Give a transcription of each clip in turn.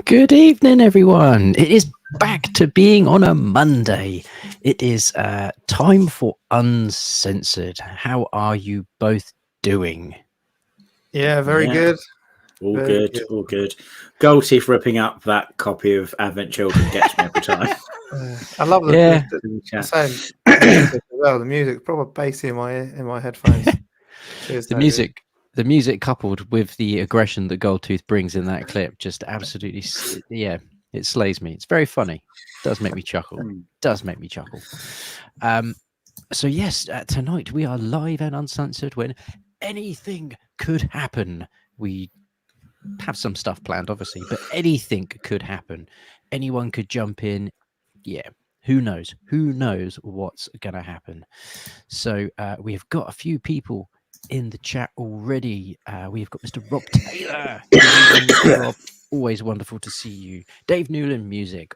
Good evening, everyone. It is back to being on a Monday. It is time for Uncensored. How are you both doing? Yeah, very good. All Very good, all good. Goldteeth ripping up that copy of Advent Children gets me every time. I love the, Yeah. the music as well. The music, proper bassy in my headphones. Cheers, The music coupled with the aggression that Goldtooth brings in that clip just absolutely, it slays me. It's very funny. Does make me chuckle. So yes, tonight we are live and uncensored when anything could happen. We have some stuff planned, obviously, but anything could happen. Anyone could jump in. Yeah, who knows? Who knows what's going to happen? So we have got a few people in the chat already. We've got Mr. Rob Taylor. Good evening, Mr. Rob. Always wonderful to see you. Dave Newland Music.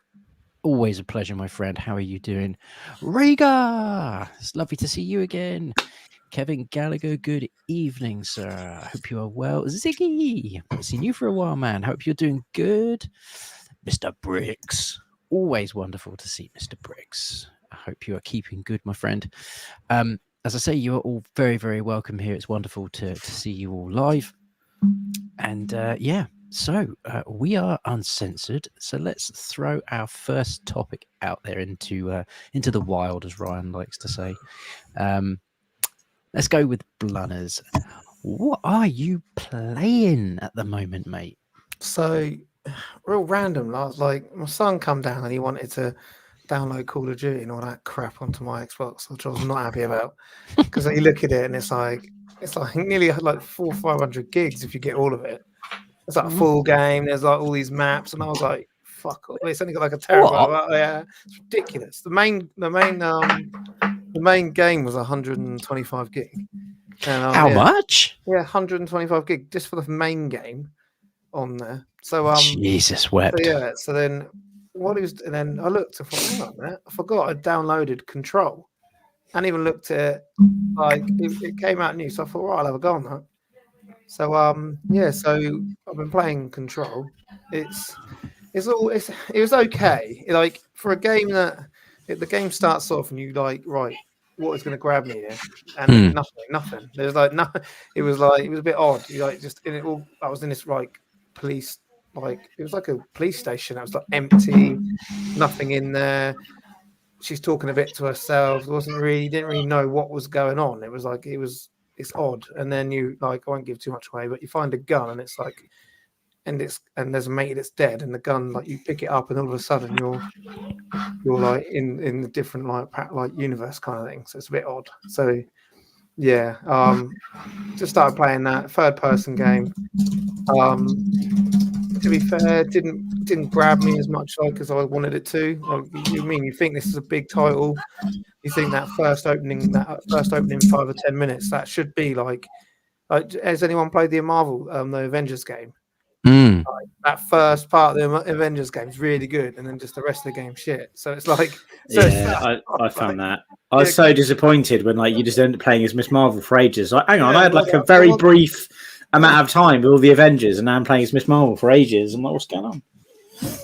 Always a pleasure, my friend. How are you doing? Rhaegar, it's lovely to see you again. Kevin Gallagher, good evening, sir. I hope you are well. Ziggy, haven't seen you for a while, man. Hope you're doing good. Mr. Briggs, always wonderful to see Mr. Briggs. I hope you are keeping good, my friend. As I say, you are all very, very welcome here. It's wonderful to see you all live. And so we are uncensored. So let's throw our first topic out there into the wild, as Ryan likes to say. Let's go with Blunners. What are you playing at the moment, mate? So, real random. Like my son come down and he wanted to download Call of Duty and all that crap onto my Xbox, which I was not happy about. Because you look at it and it's like nearly like 400 or 500 gigs if you get all of it. It's like a full game. There's like all these maps, and I was like, "Fuck!" It's only got like a terabyte. Yeah, it's ridiculous. The main game was 125 gig. And, How much? Yeah, 125 gig just for the main game on there. So Jesus wept. So then and then I looked and thought, hang on a minute, I forgot I downloaded Control. And even looked at it, like it came out new, so I thought, right, I'll have a go on that. So so I've been playing Control. It was okay. Like for a game that the game starts off and you like, right, what is going to grab me here? And nothing. There's like no. It was a bit odd. You like just in it all. I was in this like police, like it was like a police station. It was like empty, nothing in there. She's talking a bit to herself. Didn't really know what was going on. It was like it's odd. And then you like, I won't give too much away, but you find a gun and it's like, and there's a mate that's dead, and the gun, like you pick it up and all of a sudden you're like in the different like universe kind of thing. So it's a bit odd. So yeah, just started playing that third person game. To be fair, didn't grab me as much like as I wanted it to. Like, you think this is a big title? You think that first opening 5 or 10 minutes, that should be like has anyone played the Marvel, the Avengers game? Like, that first part of the Avengers game is really good, and then just the rest of the game shit. So it's like, I found that. I was so disappointed when like you just ended up playing as Miss Marvel for ages. Like, hang on, I had like a very brief amount of time with all the Avengers, and now I'm playing as Miss Marvel for ages. I'm like, what's going on?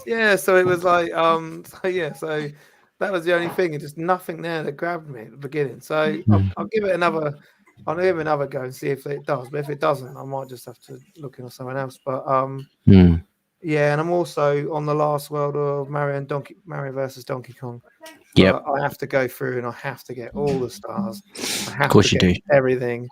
Yeah, so it was like, so that was the only thing, and just nothing there that grabbed me at the beginning. So I'll give it another go and see if it does. But if it doesn't, I might just have to look into something else. But yeah, and I'm also on the last world of Mario versus Donkey Kong. Yeah, I have to go through and I have to get all the stars. I have of course to you get do. everything.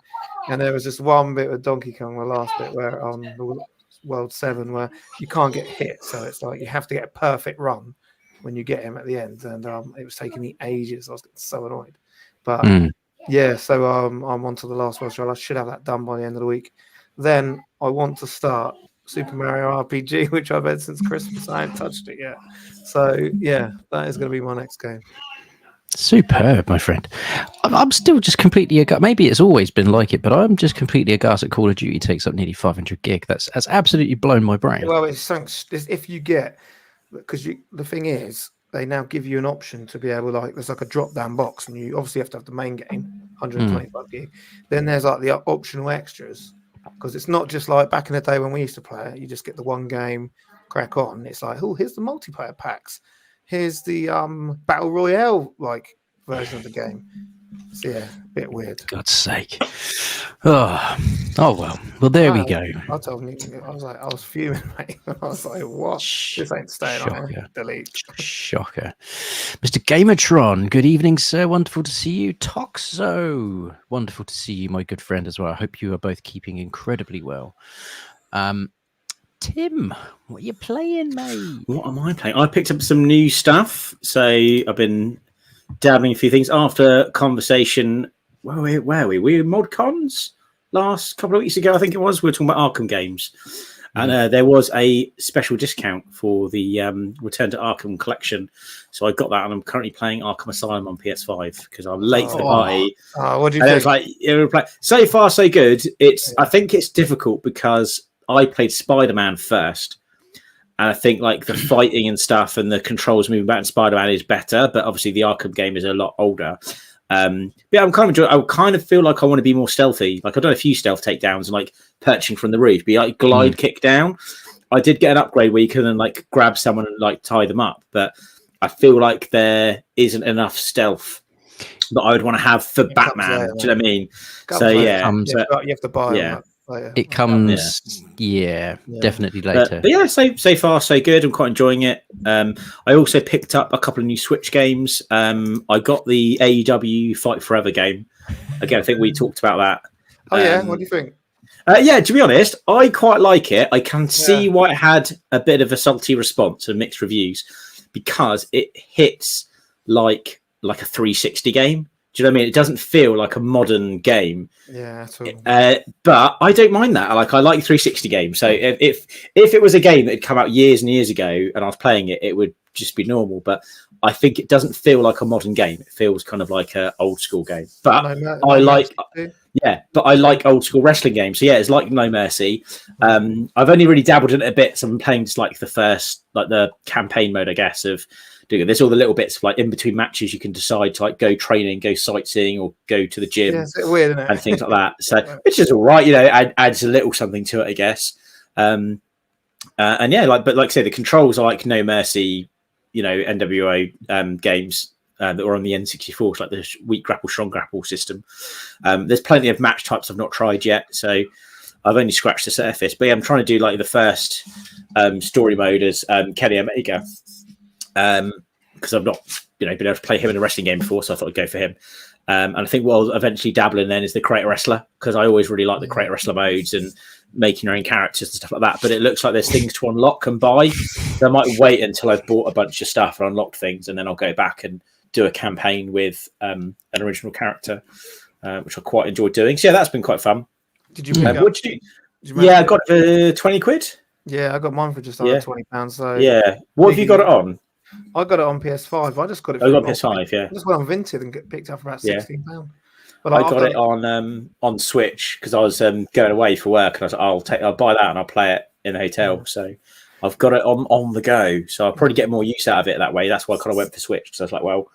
And there was just one bit with Donkey Kong, the last bit where on the World 7, where you can't get hit. So it's like you have to get a perfect run when you get him at the end. And it was taking me ages. I was getting so annoyed. But yeah, so I'm on to the last world trial. I should have that done by the end of the week. Then I want to start Super Mario RPG, which I've had since Christmas. I haven't touched it yet. So yeah, that is going to be my next game. Superb, my friend. I'm still just completely aghast. Maybe it's always been like it, but I'm just completely aghast that Call of Duty takes up nearly 500 gig. That's absolutely blown my brain. Well, it's if you get, because the thing is, they now give you an option to be able, like, there's like a drop down box, and you obviously have to have the main game, 125 gig. Then there's like the optional extras, because it's not just like back in the day when we used to play it. You just get the one game, crack on. It's like, oh, here's the multiplayer packs. Here's the battle royale like version of the game. So yeah, a bit weird. God's sake. Oh well. Well, there we go. I told him, I was fuming, mate. I was like, what? This ain't staying on here. Delete. Shocker. Mr. Gamertron, good evening, sir. Wonderful to see you. Toxo, wonderful to see you, my good friend, as well. I hope you are both keeping incredibly well. Tim, what are you playing, mate? What am I playing? I picked up some new stuff. So I've been dabbling a few things after conversation. Where were we? We were ModCons last couple of weeks ago, I think it was. We were talking about Arkham games. And there was a special discount for the Return to Arkham collection. So I got that, and I'm currently playing Arkham Asylum on PS5 because I'm late to the party. What do you think? It was like, so far, so good. I think it's difficult because I played Spider-Man first. And I think like the fighting and stuff and the controls moving back in Spider-Man is better. But obviously the Arkham game is a lot older. But I'm kind of enjoying. I kind of feel like I want to be more stealthy. Like I've done a few stealth takedowns and like perching from the roof, be like glide kick down. I did get an upgrade where you can then like grab someone and like tie them up, but I feel like there isn't enough stealth that I would want to have for Batman. Do you know what I mean? So yeah, you have to buy. Yeah. It comes, definitely later. But yeah, so far so good. I'm quite enjoying it. I also picked up a couple of new Switch games. I got the AEW Fight Forever game. Again, I think we talked about that. Oh yeah, what do you think? Yeah, to be honest, I quite like it. I can see why it had a bit of a salty response and mixed reviews because it hits like a 360 game. Do you know what I mean? It doesn't feel like a modern game. Yeah. But I don't mind that. I like 360 games. So if it was a game that had come out years and years ago and I was playing it, it would just be normal. But I think it doesn't feel like a modern game. It feels kind of like an old school game. But I like old school wrestling games. So yeah, it's like No Mercy. I've only really dabbled in it a bit. So I'm playing just like the first, like the campaign mode, I guess, of doing it. There's all the little bits of like in between matches you can decide to like go training, go sightseeing, or go to the gym. Yeah, it's a bit weird, isn't it? And things like that. So it's just all right, adds a little something to it, I guess. And yeah, but like I say, the controls are like No Mercy, NWO games that were on the N64, like the weak grapple, strong grapple system. There's plenty of match types I've not tried yet, so I've only scratched the surface. But yeah, I'm trying to do like the first story mode as Kenny Omega. Because I've not, been able to play him in a wrestling game before, so I thought I'd go for him. And I think what I'll eventually dabble in then is the Creator Wrestler, because I always really like the Creator Wrestler modes and making your own characters and stuff like that. But it looks like there's things to unlock and buy. So I might wait until I've bought a bunch of stuff and unlocked things, and then I'll go back and do a campaign with an original character, which I quite enjoyed doing. So yeah, that's been quite fun. Did you pick up? What did you do? I got it for 20 quid. Yeah, I got mine for just under £20. So yeah, what have you got it on? I got it on PS5. I just got it. I got PS5. Yeah, I just went on Vinted and picked up for about £16. But I got it on Switch because I was going away for work, and I was like, I'll buy that and I'll play it in the hotel. So I've got it on the go. So I'll probably get more use out of it that way. That's why I kind of went for Switch, because I was like, well,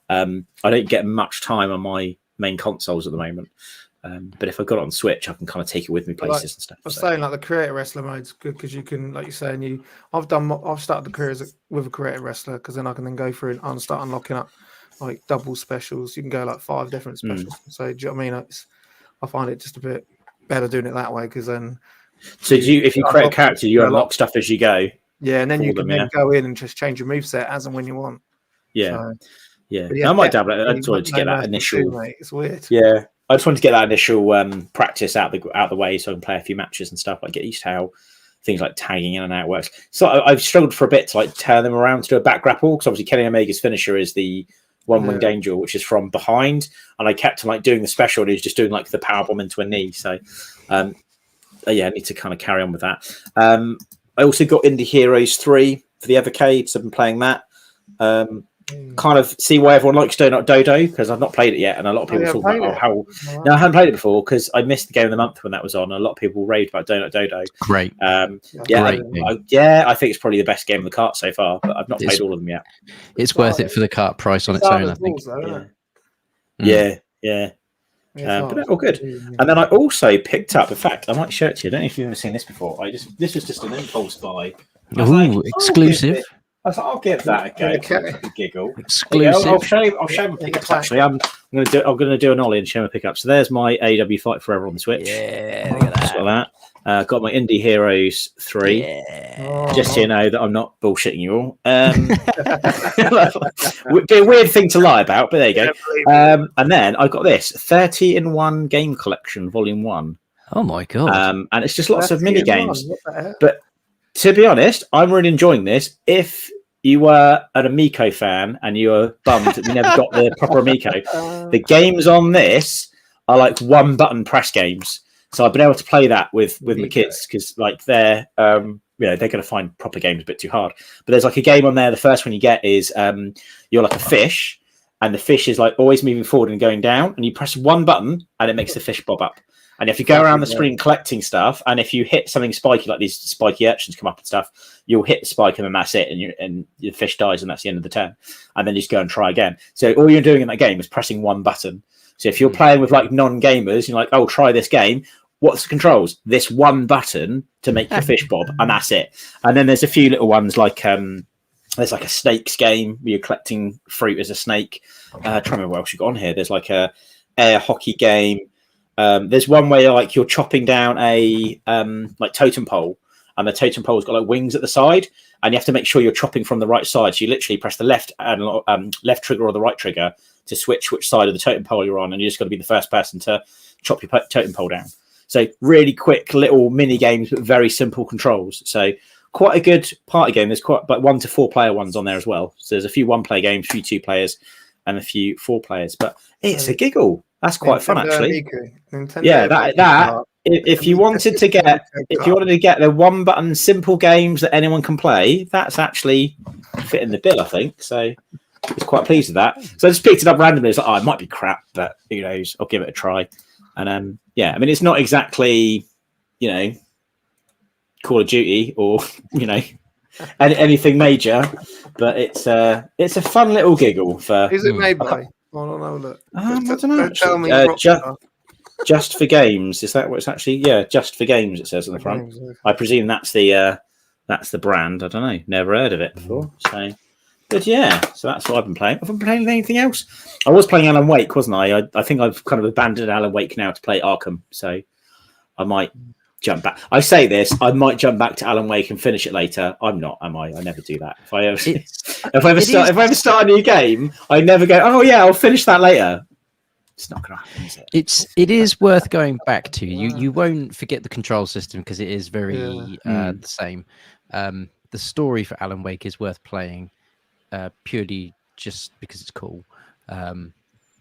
I don't get much time on my main consoles at the moment. But if I got it on Switch, I can kind of take it with me places and stuff. I was saying like the Creator Wrestler mode's good because you can, like you're saying, I've started the career with a Creator Wrestler because then I can then go through and start unlocking up like double specials. You can go like 5 different specials. So do you know what I mean? I find it just a bit better doing it that way because then. So if you create a character, you unlock stuff as you go. Yeah, and then you can then go in and just change your moveset as and when you want. Yeah, so, yeah. I might dabble. I just wanted to get that initial. Mate. It's weird. Yeah. I just wanted to get that initial practice out the way so I can play a few matches and stuff. Like get used to how things like tagging in and out works. So I've struggled for a bit to like turn them around to do a back grapple because obviously Kenny Omega's finisher is the one-winged angel, which is from behind, and I kept like doing the special and he was just doing like the powerbomb into a knee. So I need to kind of carry on with that. I also got Indie Heroes 3 for the Evercade, so I've been playing that. Kind of see why everyone likes Donut Dodo because I've not played it yet, and a lot of people talk about how. No, I haven't played it before because I missed the game of the month when that was on. And a lot of people raved about Donut Dodo. Great, great. I think it's probably the best game of the cart so far, but I've not played all of them yet. It's worth it for the cart price on its own, I think. Yeah. But all good. And then I also picked up. In fact, I might show it to you. I don't know if you've ever seen this before. This was just an impulse buy. Ooh, exclusive. I was like, I'll give that a go. Okay. A giggle. Exclusive. I'll show my pickups. Actually, I'm gonna do an ollie and show my pickups. So there's my AW Fight Forever on the Switch. Yeah, look at that. Got that. Got my Indie Heroes 3. Yeah. Just so you know that I'm not bullshitting you all. Be a weird thing to lie about, but there you go. And then I got this 30-in-1 game collection, Volume 1. Oh my god! And it's just lots of mini games. But But to be honest, I'm really enjoying this. If you were an Amico fan and you were bummed that you never got the proper Amico, the games on this are like one button press games. So I've been able to play that with my kids because like they're they're going to find proper games a bit too hard. But there's like a game on there. The first one you get is you're like a fish, and the fish is like always moving forward and going down, and you press one button and it makes the fish bob up. And if you go around the screen collecting stuff, and if you hit something spiky, like these spiky urchins come up and stuff, you'll hit the spike and then that's it, and the fish dies, and that's the end of the turn. And then you just go and try again. So all you're doing in that game is pressing one button. So if you're playing with like non-gamers, you're like, oh, try this game. What's the controls? This one button to make your fish bob, and that's it. And then there's a few little ones like there's like a snakes game where you're collecting fruit as a snake. Try to remember what else you got on here. There's like a air hockey game. There's one where like you're chopping down a like totem pole, and the totem pole's got like wings at the side, and you have to make sure you're chopping from the right side. So you literally press the left trigger or the right trigger to switch which side of the totem pole you're on, and you just got to be the first person to chop your totem pole down. So really quick little mini games, but very simple controls. So quite a good party game. There's quite like 1 to 4 player ones on there as well. So there's a few 1-player games, a few 2 players, and a few 4 players. But it's a giggle. That's quite fun, actually. Yeah, that if you wanted to get the one button simple games that anyone can play, that's actually fitting the bill, I think. So I was quite pleased with that. So I just picked it up randomly. It's like, oh, it might be crap, but who knows? I'll give it a try. And yeah, I mean, it's not exactly, Call of Duty or anything major, but it's a fun little giggle. Is it made by? I don't know. Look. I don't know. Tell me. Just for Games. Is that what it's actually? Yeah, Just for Games. It says on the front. I presume that's the brand. I don't know. Never heard of it before. So, but yeah. So that's what I've been playing. Have I been playing anything else? I was playing Alan Wake, wasn't I? I think I've kind of abandoned Alan Wake now to play Arkham. So I might jump back. I say this, I might jump back to Alan Wake and finish it later. I'm not, am I? I never do that. If I ever start a new game, I never go, oh yeah, I'll finish that later. It's not gonna happen, is it? It is worth going back to. You won't forget the control system because it is very the same. The story for Alan Wake is worth playing purely just because it's cool. It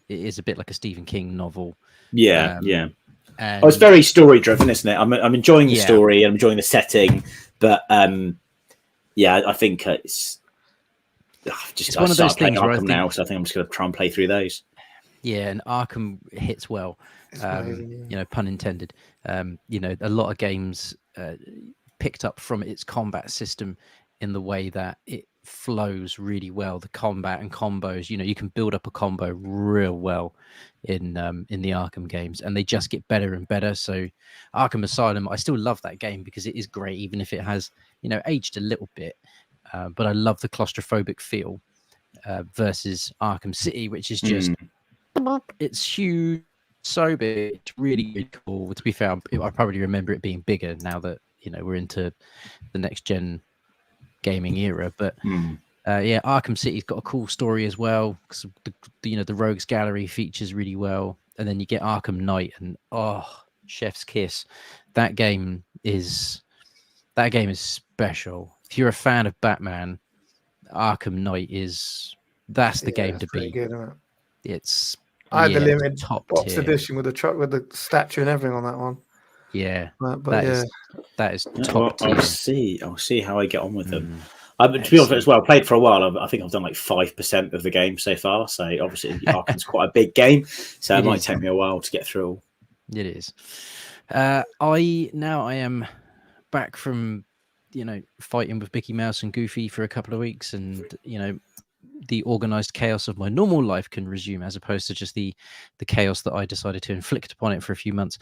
is a bit like a Stephen King novel. Yeah. And it's very story driven, isn't it? I'm enjoying the story, I'm enjoying the setting, but I think it's one of those things where now, so I think I'm just going to try and play through those. Yeah, and Arkham hits well. Pun intended. A lot of games picked up from its combat system in the way that it flows really well. The combat and combos, you can build up a combo real well in the Arkham games, and they just get better and better. So Arkham Asylum, I still love that game because it is great, even if it has aged a little bit. But I love the claustrophobic feel versus Arkham City, which is just it's huge, so big, it's really, really cool. To be fair, I probably remember it being bigger now that we're into the next gen gaming era. But Arkham City's got a cool story as well because the Rogues Gallery features really well, and then you get Arkham Knight, and chef's kiss. That game is special. If you're a fan of Batman, Arkham Knight that's the game to beat. Good, isn't it? I had the limited box edition with the truck with the statue and everything on that one. Yeah, that is top tier. I'll see how I get on with them. To be honest, as well, I played for a while. I think I've done like 5% of the game so far. So obviously, Arkham's quite a big game, so it might take me a while to get through. It is. I am back from fighting with Mickey Mouse and Goofy for a couple of weeks, and the organized chaos of my normal life can resume, as opposed to just the chaos that I decided to inflict upon it for a few months.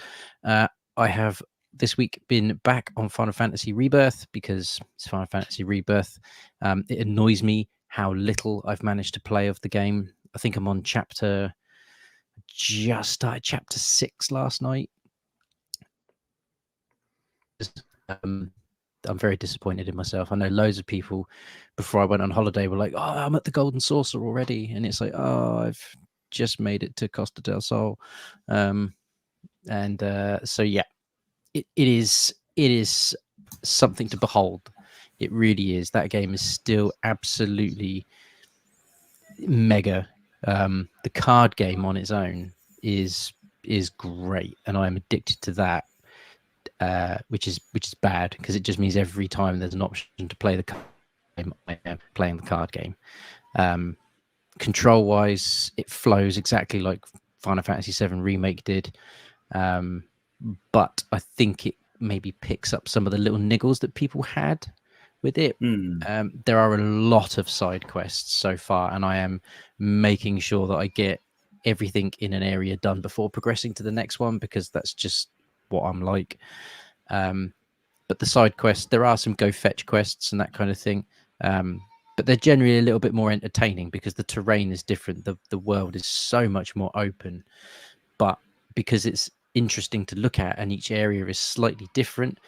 I have this week been back on Final Fantasy Rebirth because it's Final Fantasy Rebirth. It annoys me how little I've managed to play of the game. I think I'm on just started chapter 6 last night. I'm very disappointed in myself. I know loads of people before I went on holiday were like, "Oh, I'm at the Golden Saucer already," and it's like, "Oh, I've just made it to Costa del Sol," so yeah, it is something to behold. It really is. That game is still absolutely mega. The card game on its own is great, and I'm addicted to that. Which is bad because it just means every time there's an option to play the card game, I am playing the card game. Control wise, it flows exactly like Final Fantasy VII Remake did, but I think it maybe picks up some of the little niggles that people had with it. There are a lot of side quests so far, and I am making sure that I get everything in an area done before progressing to the next one, because that's just what I'm like. But the side quests, there are some go fetch quests and that kind of thing, but they're generally a little bit more entertaining because the terrain is different. The world is so much more open, but because it's interesting to look at and each area is slightly different,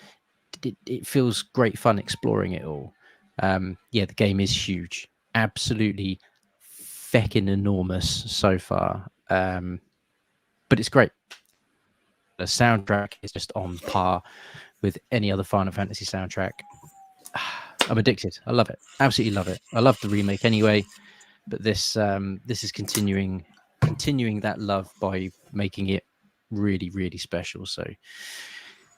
it feels great fun exploring it all. The game is huge, absolutely feckin' enormous so far, but it's great. The soundtrack is just on par with any other Final Fantasy soundtrack. I'm addicted. I love it. Absolutely love it. I love the remake anyway, but this is continuing that love by making it really, really special. So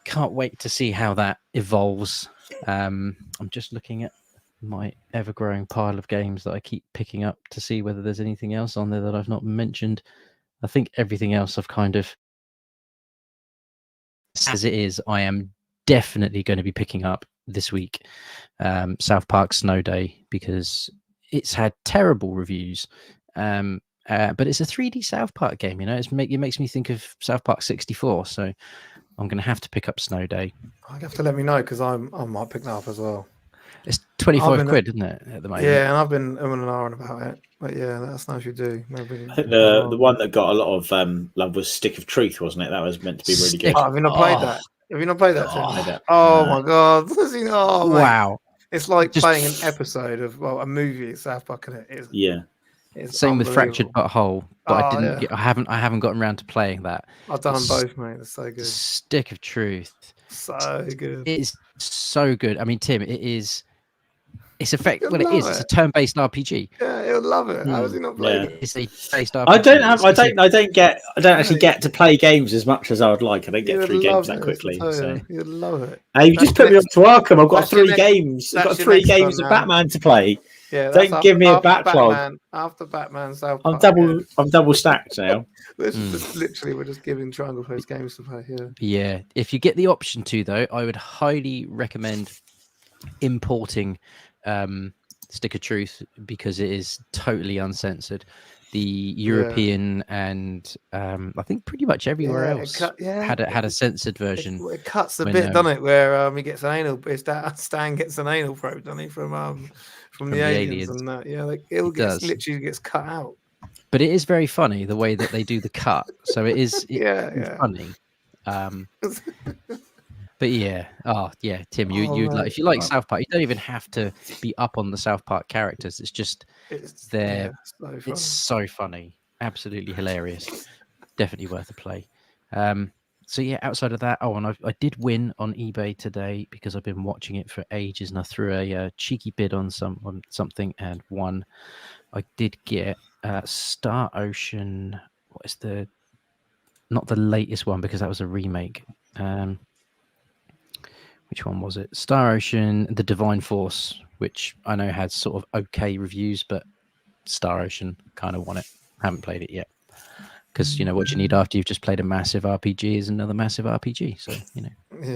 can't wait to see how that evolves. I'm just looking at my ever-growing pile of games that I keep picking up to see whether there's anything else on there that I've not mentioned. I think everything else I've kind of, as it is, I am definitely going to be picking up this week South Park Snow Day, because it's had terrible reviews, but it's a 3D South Park game, it makes me think of South Park 64, so I'm going to have to pick up Snow Day. I'll have to let me know, because I might pick that up as well. It's 25 quid, isn't it, at the moment? Yeah, and I've been and ahhing about it. But yeah, let us know if you do. Maybe. I think the one that got a lot of love was Stick of Truth, wasn't it? That was meant to be really good. Oh, have you not played that? Have you not played that? God. Oh my god! Wow! It's like playing an episode of a movie. South Park, and it is. Yeah. Same with Fractured Butthole, but Oh, I haven't gotten around to playing that. I've done them both, mate. It's so good. Stick of Truth, so good. It's so good. I mean, Tim, it is. It's You'll it is. love It's a turn-based RPG. Yeah, he'll love it. How has he not played it? It's a based RPG. I don't actually get to play games as much as I would like. I don't get through games that quickly. So you'd love it. you just put me up to Arkham. I've got 3 games. I've got 3 games of Batman to play. Yeah, don't give me a backlog. After Batman, South I'm Park, double stacked now. This is just literally, we're just giving Triangle Post games to play here. Yeah, if you get the option to, though, I would highly recommend importing Stick of Truth, because it is totally uncensored. The European and I think pretty much everywhere else had a censored version. It cuts the bit, doesn't it, where he gets an anal. Stan gets an anal probe, doesn't he, from the aliens and that. Yeah, literally gets cut out. But it is very funny the way that they do the cut. So it is it's funny. But Tim, you'd like, if you like South Park, you don't even have to be up on the South Park characters. It's just it's so funny, absolutely hilarious, definitely worth a play. Outside of that, and I did win on eBay today because I've been watching it for ages, and I threw a cheeky bid on something and won. I did get Star Ocean. What is not the latest one, because that was a remake. Which one was it? Star Ocean, The Divine Force, which I know had sort of okay reviews, but Star Ocean kind of won it. Haven't played it yet, because what you need after you've just played a massive RPG is another massive RPG. So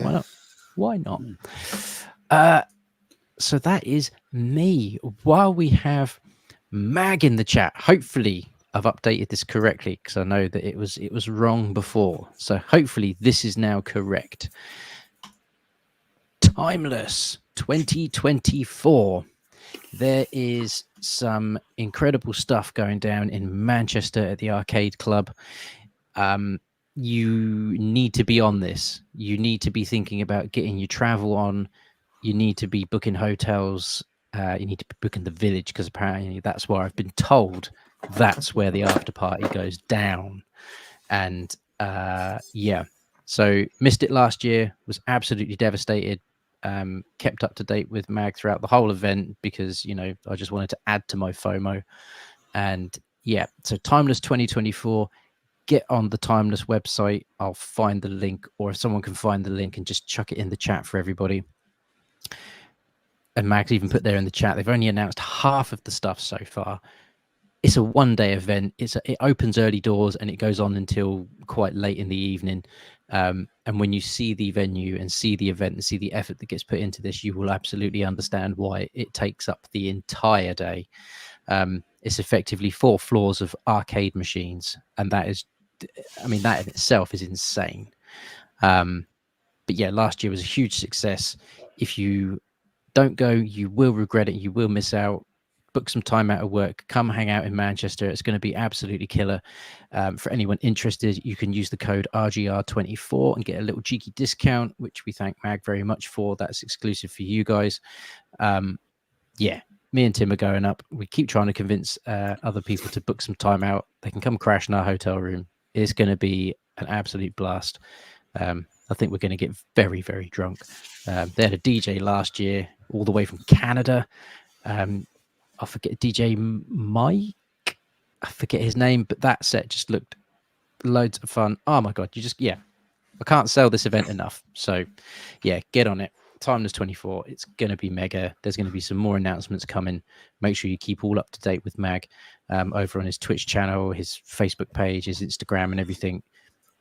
why not? Why not? So that is me. While we have Mag in the chat, hopefully I've updated this correctly, because I know that it was wrong before. So hopefully this is now correct. Timeless 2024. There is some incredible stuff going down in Manchester at the Arcade Club. You need to be on this. You need to be thinking about getting your travel on. You need to be booking hotels. You need to be booking the village, because apparently that's where I've been told that's where the after party goes down. And yeah, so missed it last year, was absolutely devastated. Kept up to date with Mag throughout the whole event because, you know, I just wanted to add to my FOMO. And yeah, so Timeless 2024, get on the Timeless website. I'll find the link, or if someone can find the link and just chuck it in the chat for everybody. And Mag's even put there in the chat, they've only announced half of the stuff so far. It's a one-day event. It opens early doors and it goes on until quite late in the evening. And when you see the venue and see the event and see the effort that gets put into this, you will absolutely understand why it takes up the entire day. It's effectively 4 floors of arcade machines, and that is, I mean, that in itself is insane. But yeah, last year was a huge success. If you don't go, you will regret it. You will miss out. Book some time out of work, come hang out in Manchester. It's going to be absolutely killer. For anyone interested, you can use the code RGR24 and get a little cheeky discount, which we thank Mag very much for. That's exclusive for you guys. Yeah, me and Tim are going up. We keep trying to convince other people to book some time out. They can come crash in our hotel room. It's going to be an absolute blast. I think we're going to get very, very drunk. They had a DJ last year all the way from Canada. I forget DJ Mike. I forget his name, but that set just looked loads of fun. Oh my God. I can't sell this event enough. So yeah, get on it. Timeless 24. It's going to be mega. There's going to be some more announcements coming. Make sure you keep all up to date with Mag over on his Twitch channel, his Facebook page, his Instagram and everything.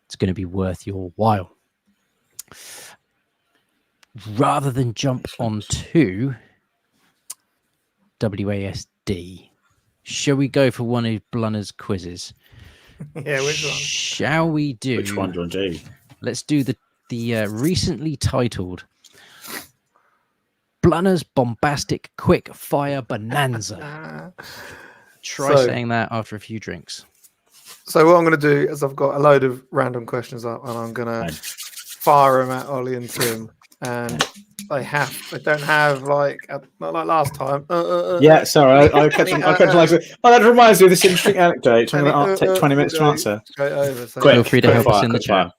It's going to be worth your while. Rather than jump onto WASD, shall we go for one of Blunners quizzes? Yeah, which one? Shall we do? Which one do you want to do? Let's do the recently titled Blunners Bombastic Quick Fire Bonanza. Try saying that after a few drinks. So what I'm going to do is I've got a load of random questions up, and I'm going to fire them at Ollie and Tim. And they don't have like not like last time. Yeah, sorry, I catch like. Oh, that reminds me of this interesting anecdote. I'm going to take 20 minutes to answer. Straight over. So feel free to help us in the chat.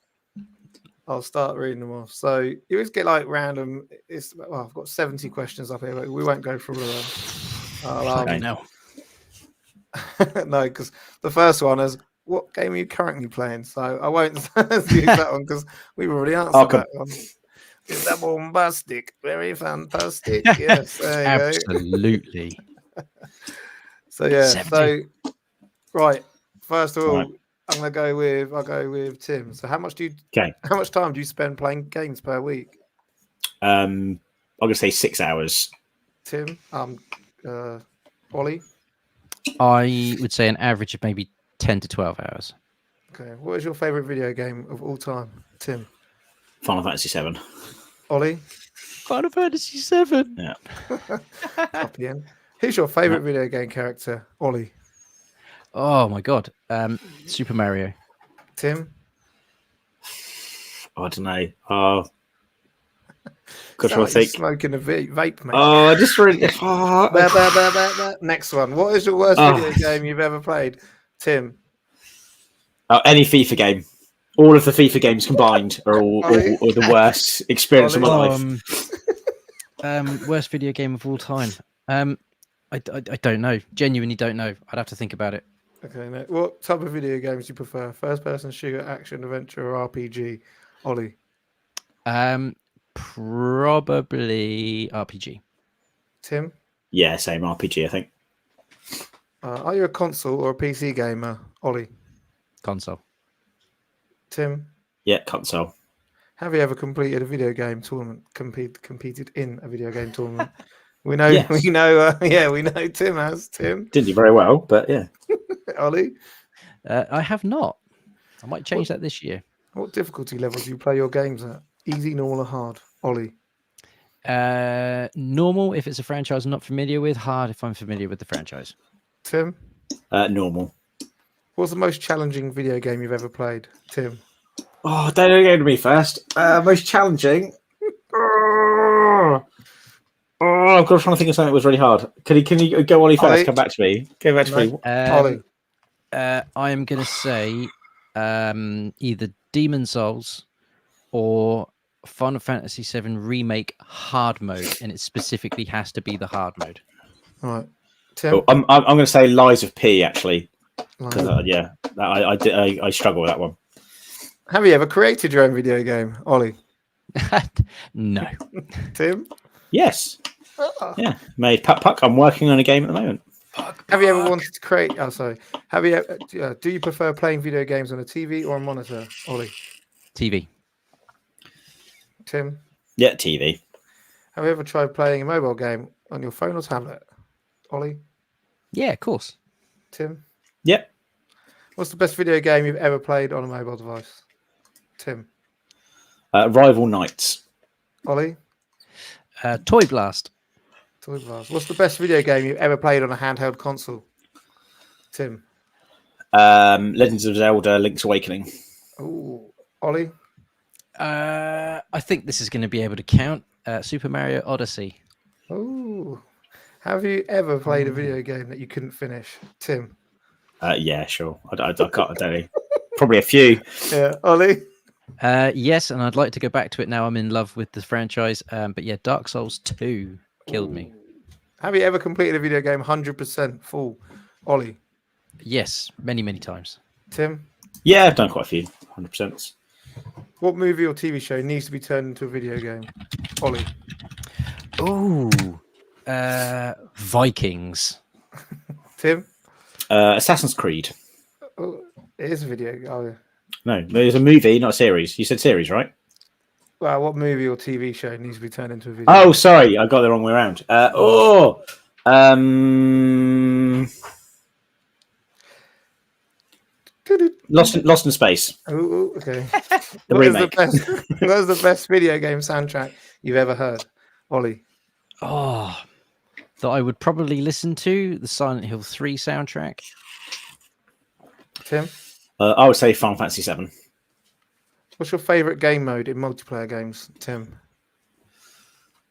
I'll start reading them off. So you always get like random. I've got 70 questions up here. But we won't go through all of them. No, because the first one is, what game are you currently playing? So I won't use that one because we've already answered that one. Is that bombastic? Very fantastic. Yes, there you absolutely. Go. So yeah. 70. So right. First of all, I'll go with Tim. So how much time do you spend playing games per week? I'm gonna say 6 hours. Tim, Ollie. I would say an average of maybe 10 to 12 hours. Okay. What is your favorite video game of all time, Tim? Final Fantasy 7. Ollie. Final Fantasy 7. Yeah. Copy in. Who's your favorite video game character, Ollie? Oh my God. Super Mario. Tim. I don't know. Good Sound I like think. Smoking a vape, mate. Oh, I just really. Next one. What is your worst video game you've ever played, Tim? Any FIFA game. All of the FIFA games combined are all the worst experience of my life. Worst video game of all time. I don't know. Genuinely don't know. I'd have to think about it. Okay. Now, what type of video games do you prefer? First-person shooter, action, adventure, or RPG? Ollie. Probably RPG. Tim. Yeah, same RPG. I think. Are you a console or a PC gamer, Ollie? Console. Tim. Yeah, console. Have you ever completed a video game tournament? Competed in a video game tournament? We know. Yes. We know. We know. Tim has. Tim. Didn't do very well, but yeah. Ollie. I have not. I might change that this year. What difficulty level do you play your games at? Easy, normal, or hard? Ollie. Normal if it's a franchise I'm not familiar with. Hard if I'm familiar with the franchise. Tim, Normal. what's the most challenging video game you've ever played? Tim. Oh, don't go to me first. Most challenging. I've got to try to think of something that was really hard. Can you go Ollie first? Ollie? Come back to me. Go back to me. Ollie. I am going to say either Demon Souls or Final Fantasy VII Remake hard mode, and it specifically has to be the hard mode. All right. Tim. Oh, I'm going to say Lies of P actually. Lies. I struggle with that one. Have you ever created your own video game, Ollie? No. Tim. Yes. Yeah. Made Puck. I'm working on a game at the moment. Have you ever wanted to create? Oh, sorry. Have you? Do you prefer playing video games on a TV or a monitor, Ollie? TV. Tim. Yeah, TV. Have you ever tried playing a mobile game on your phone or tablet, Ollie? Yeah, of course. Tim. Yep. What's the best video game you've ever played on a mobile device, Tim? Rival Knights. Ollie. Toy Blast. Toy Blast. What's the best video game you've ever played on a handheld console, Tim? Legends of Zelda: Link's Awakening. Ooh, Ollie. I think this is going to be able to count. Super Mario Odyssey. Ooh. Have you ever played a video game that you couldn't finish, Tim? Yeah, sure. I don't know. Probably a few. Yeah, Ollie. Yes, and I'd like to go back to it now. I'm in love with the franchise. But yeah, Dark Souls 2 killed me. Have you ever completed a video game 100% full, Ollie? Yes, many, many times. Tim? Yeah, I've done quite a few. 100%. What movie or TV show needs to be turned into a video game, Ollie? Oh, Vikings. Tim? Assassin's Creed. Oh, it is a video. Oh, yeah. No, there's a movie, not a series. You said series, right? Well, what movie or TV show needs to be turned into a video? Oh, sorry, I got the wrong way around. Lost in Space. Ooh, okay. The What is remake. what is the best video game soundtrack you've ever heard, Ollie? Oh, that I would probably listen to the Silent Hill 3 soundtrack. Tim? I would say Final Fantasy VII. What's your favourite game mode in multiplayer games, Tim?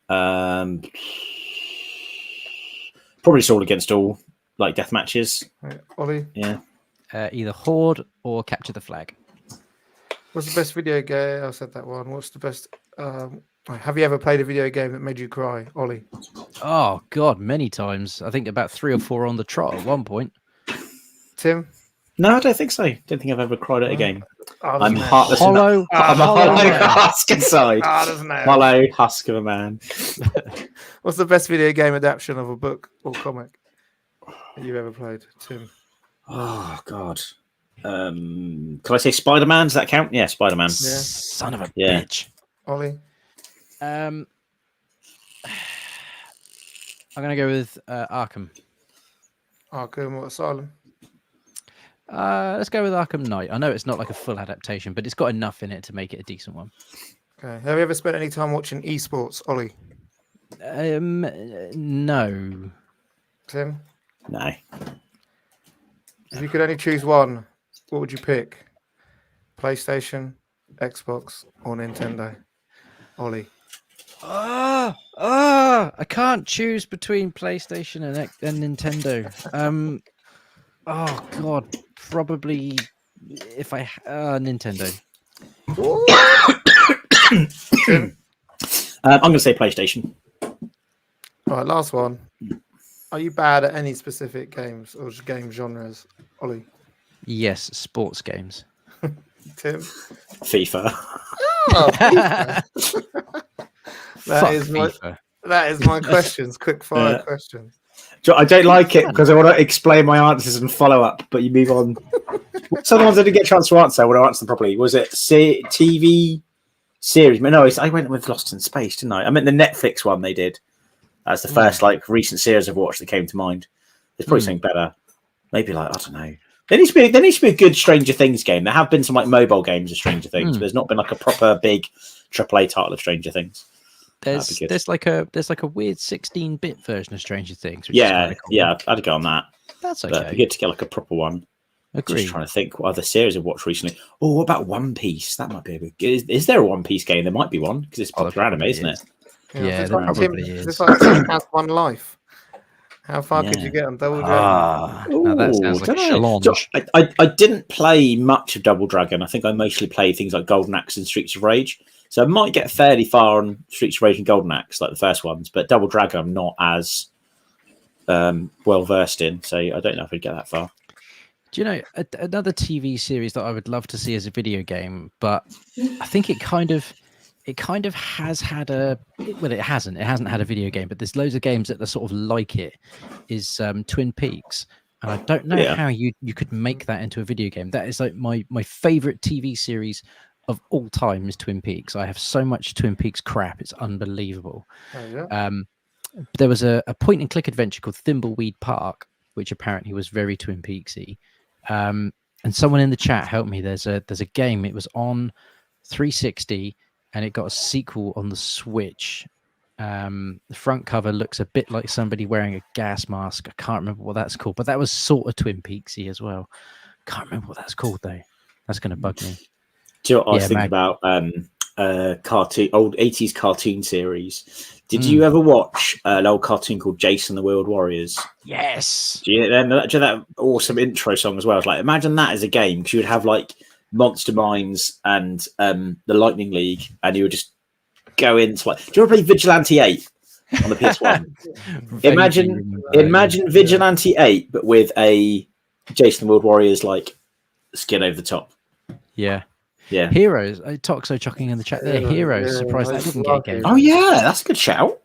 Probably Sword Against All, like death matches. Right, Ollie? Yeah. Either Horde or Capture the Flag. What's the best video game? I said that one. What's the best? Have you ever played a video game that made you cry, Ollie? Oh, God, many times. I think about 3 or 4 on the trot at one point. Tim? No, I don't think so. Don't think I've ever cried at a game. Oh, I'm doesn't heartless Hollow, enough. I'm a hollow hollow man. husk inside. doesn't know. Hollow husk of a man. What's the best video game adaptation of a book or comic that you've ever played, Tim? Oh God. Can I say Spider-Man? Does that count? Yeah, Spider-Man. Yeah. Son of a Yeah. bitch. Ollie? I'm going to go with Arkham. Arkham Asylum. Let's go with Arkham Knight. I know it's not like a full adaptation, but it's got enough in it to make it a decent one. Okay. Have you ever spent any time watching esports, Ollie? No. Tim? No. If you could only choose one, what would you pick? PlayStation, Xbox, or Nintendo? Ollie? I can't choose between PlayStation and Nintendo. Oh God, probably if I Nintendo. I'm going to say PlayStation. All right, last one. Are you bad at any specific games or game genres, Ollie? Yes, sports games. Tim? FIFA. Oh, FIFA. that is my questions. Quick fire questions. I don't like it because I want to explain my answers and follow up, but you move on. Sometimes I didn't get a chance to answer. I want to answer them properly. Was it TV series? No, I went with Lost in Space, didn't I? I meant the Netflix one they did. That's the first recent series I've watched that came to mind. There's probably something better. Maybe I don't know. There needs to be a good Stranger Things game. There have been some mobile games of Stranger Things, but there's not been a proper big AAA title of Stranger Things. There's good. there's like a weird 16-bit version of Stranger Things. Which is Yeah, kinda cool. yeah, I'd go on that. That's But it'd be okay. good to get like a proper one. Agree. Just trying to think what other series I've watched recently. Oh, what about One Piece? That might be a good. Is there a One Piece game? There might be one because it's Oh, there popular anime, probably isn't it? is. Yeah, it's there like probably Tim, is. it's like Tim has one life. How far could Yeah. you get on Double Dragon? Now that Ooh, sounds like a dunno. challenge. I didn't play much of Double Dragon. I think I mostly played things like Golden Axe and Streets of Rage. So I might get fairly far on Streets of Rage and Golden Axe, like the first ones. But Double Dragon, I'm not as well versed in. So I don't know if I'd get that far. Do you know another TV series that I would love to see as a video game, but I think it kind of has had it hasn't had a video game, but there's loads of games that are sort of like it, is Twin Peaks. And I don't know how you could make that into a video game. That is like my favorite TV series of all time is Twin Peaks. I have so much Twin Peaks crap, it's unbelievable. Oh, yeah. There was a point and click adventure called Thimbleweed Park, which apparently was very Twin Peaksy. And someone in the chat helped me. There's a game. It was on 360, and it got a sequel on the Switch. The front cover looks a bit like somebody wearing a gas mask. I can't remember what that's called, but that was sort of Twin Peaksy as well. Can't remember what that's called though. That's going to bug me. Do you know what I was thinking about? Old 80s cartoon series. Did you ever watch an old cartoon called Jason the Wheeled Warriors? Yes. Do you know that awesome intro song as well? It's like, imagine that as a game, because you would have like Monster Mines and the Lightning League, and you would just go into like. Do you ever play Vigilante 8 on the PS1? imagine Vigilante 8, but with a Jason the Wheeled Warriors like skin over the top. Yeah. Yeah. Heroes. Toxo chucking in the chat there. Heroes. Surprised that didn't get a game. Oh yeah, that's a good shout.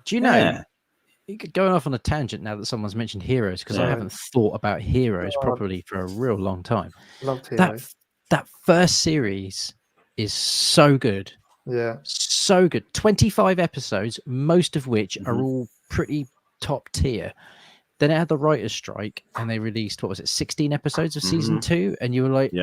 Do you know? Going off on a tangent now that someone's mentioned Heroes, because I haven't thought about Heroes properly for a real long time. Loved Heroes. That first series is so good. Yeah. So good. 25 episodes, most of which are all pretty top tier. Then it had the writer's strike, and they released, 16 episodes of season 2, and you were like,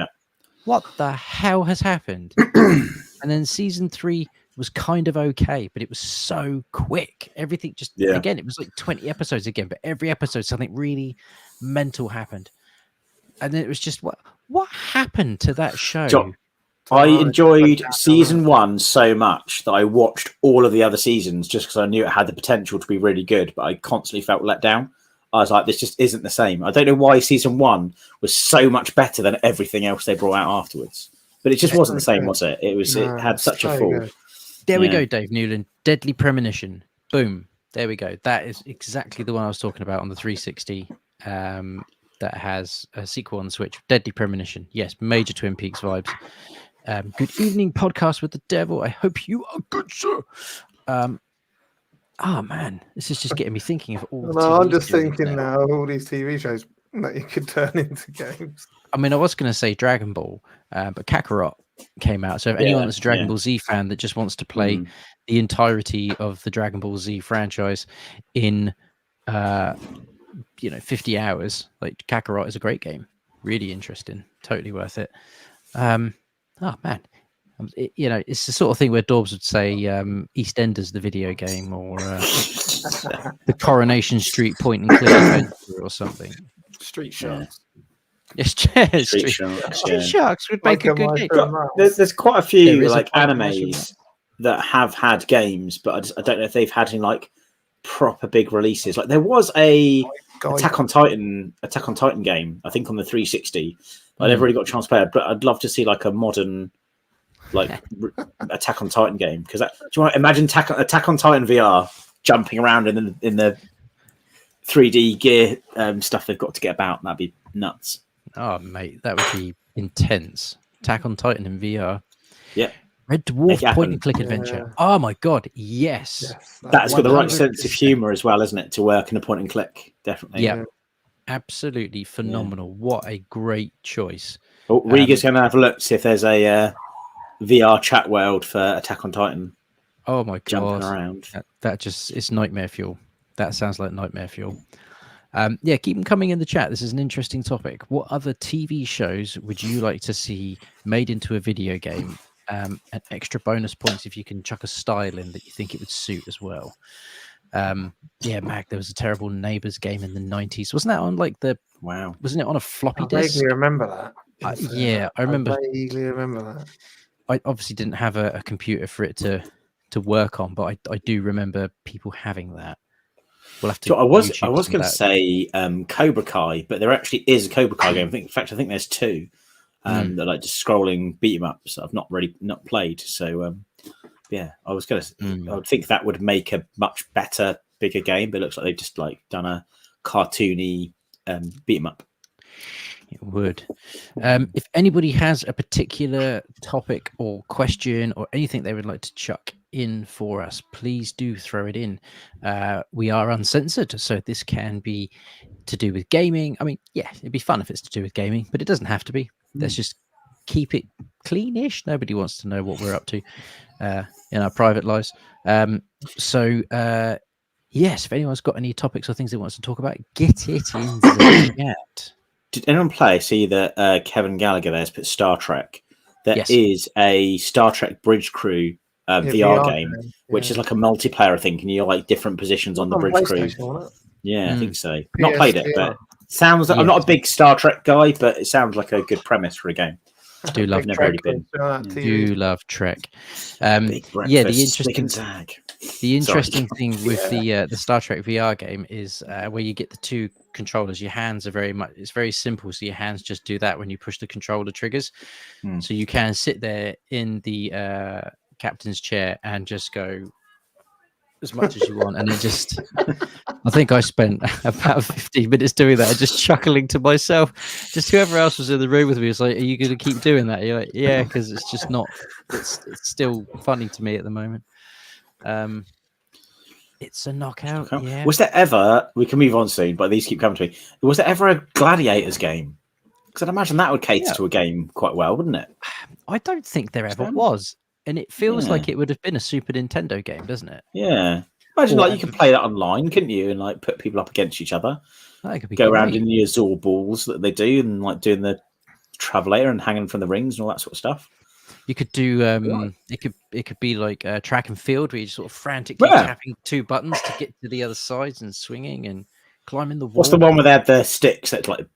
what the hell has happened? And then season 3 was kind of okay, but it was so quick. Everything just again, it was like 20 episodes again, but every episode something really mental happened. And then it was just what happened to that show? I enjoyed season 1 so much that I watched all of the other seasons just because I knew it had the potential to be really good, but I constantly felt let down. I was like, this just isn't the same. I don't know why season 1 was so much better than everything else they brought out afterwards. But it just wasn't the same, was it? It had such a fall. Good. There we go, Dave Newland. Deadly Premonition. Boom. There we go. That is exactly the one I was talking about on the 360. That has a sequel on the Switch. Deadly Premonition. Yes, major Twin Peaks vibes. Good evening, podcast with the devil. I hope you are good, sir. Oh man, this is just getting me thinking of all. No, I'm just thinking now of all these TV shows that you could turn into games. I mean, I was going to say Dragon Ball, but Kakarot came out. So if anyone that's a Dragon Ball Z fan that just wants to play the entirety of the Dragon Ball Z franchise in 50 hours, like Kakarot is a great game. Really interesting. Totally worth it. Oh man. It's the sort of thing where Dorbs would say EastEnders, the video game, or the Coronation Street point and click adventure or something. Street Sharks. Yes, Street Sharks. Street Sharks would make a good game. There's quite a few like animes that have had games, but I don't know if they've had any like proper big releases. Like there was a Attack on Titan game, I think on the 360. I never really got a chance to play it, but I'd love to see like a modern Attack on Titan game, because do you want to imagine Attack on Titan VR jumping around in the 3D gear stuff they've got to get about? That'd be nuts. Oh mate, that would be intense. Attack on Titan in VR. Yeah. Red Dwarf point and click adventure. Oh my god, yes. That's got the right sense of humor as well, isn't it, to work in a point and click? Definitely. Yeah. Absolutely phenomenal. What a great choice. Oh, Riga's going to have a look, see if there's a VR chat world for Attack on Titan. Oh my god. Jumping around. That just, it's nightmare fuel. That sounds like nightmare fuel. Keep them coming in the chat. This is an interesting topic. What other TV shows would you like to see made into a video game? and extra bonus points if you can chuck a style in that you think it would suit as well. Yeah, Mag, there was a terrible Neighbours game in the 90s. Wasn't that on like the? Wow. Wasn't it on a floppy I disk? vaguely remember that. Yeah, I remember. I vaguely remember that. I obviously didn't have a computer for it to work on, but I do remember people having that. We'll have to. So I was YouTube going some to of that. say Cobra Kai, but there actually is a Cobra Kai game. In fact, I think there's two. They're like just scrolling beat 'em ups. I've not played. So yeah, I was going to. I would think that would make a much better, bigger game, but it looks like they've just like done a cartoony beat 'em up. It would. If anybody has a particular topic or question or anything they would like to chuck in for us, please do throw it in. We are uncensored, so this can be to do with gaming. I mean, yeah, it'd be fun if it's to do with gaming, but it doesn't have to be. Let's just keep it cleanish. Nobody wants to know what we're up to in our private lives. So yes, if anyone's got any topics or things they want us to talk about, get it in the chat. Did anyone play? See that Kevin Gallagher there's put Star Trek. There is a Star Trek Bridge Crew VR game, which is like a multiplayer thing. And you're like different positions on the bridge crew. Yeah, I think so. Not played it, but sounds like I'm not a big Star Trek guy, but it sounds like a good premise for a game. I do love never really been. Do love Trek. Big Yeah, the the interesting thing with the Star Trek VR game is where you get the two controllers. Your hands are it's very simple, so your hands just do that when you push the controller triggers. So you can sit there in the captain's chair and just go as much as you want, and it just I think I spent about 15 minutes doing that, just chuckling to myself. Just whoever else was in the room with me was like, are you going to keep doing that? You're like, yeah, because it's just not it's still funny to me at the moment. It's a knockout. Yeah. Was there ever, we can move on soon, but these keep coming to me, was there ever a Gladiators game? Because I'd imagine that would cater to a game quite well, wouldn't it? I don't think there ever was. And it feels like it would have been a Super Nintendo game, doesn't it? Yeah. Imagine like you could play that online, couldn't you? And like put people up against each other. That could be Go around in the Azor balls that they do and like doing the Travelator and hanging from the rings and all that sort of stuff. You could do it could be like track and field where you sort of frantically tapping two buttons to get to the other sides and swinging and climbing the wall. What's the one where they had the sticks that like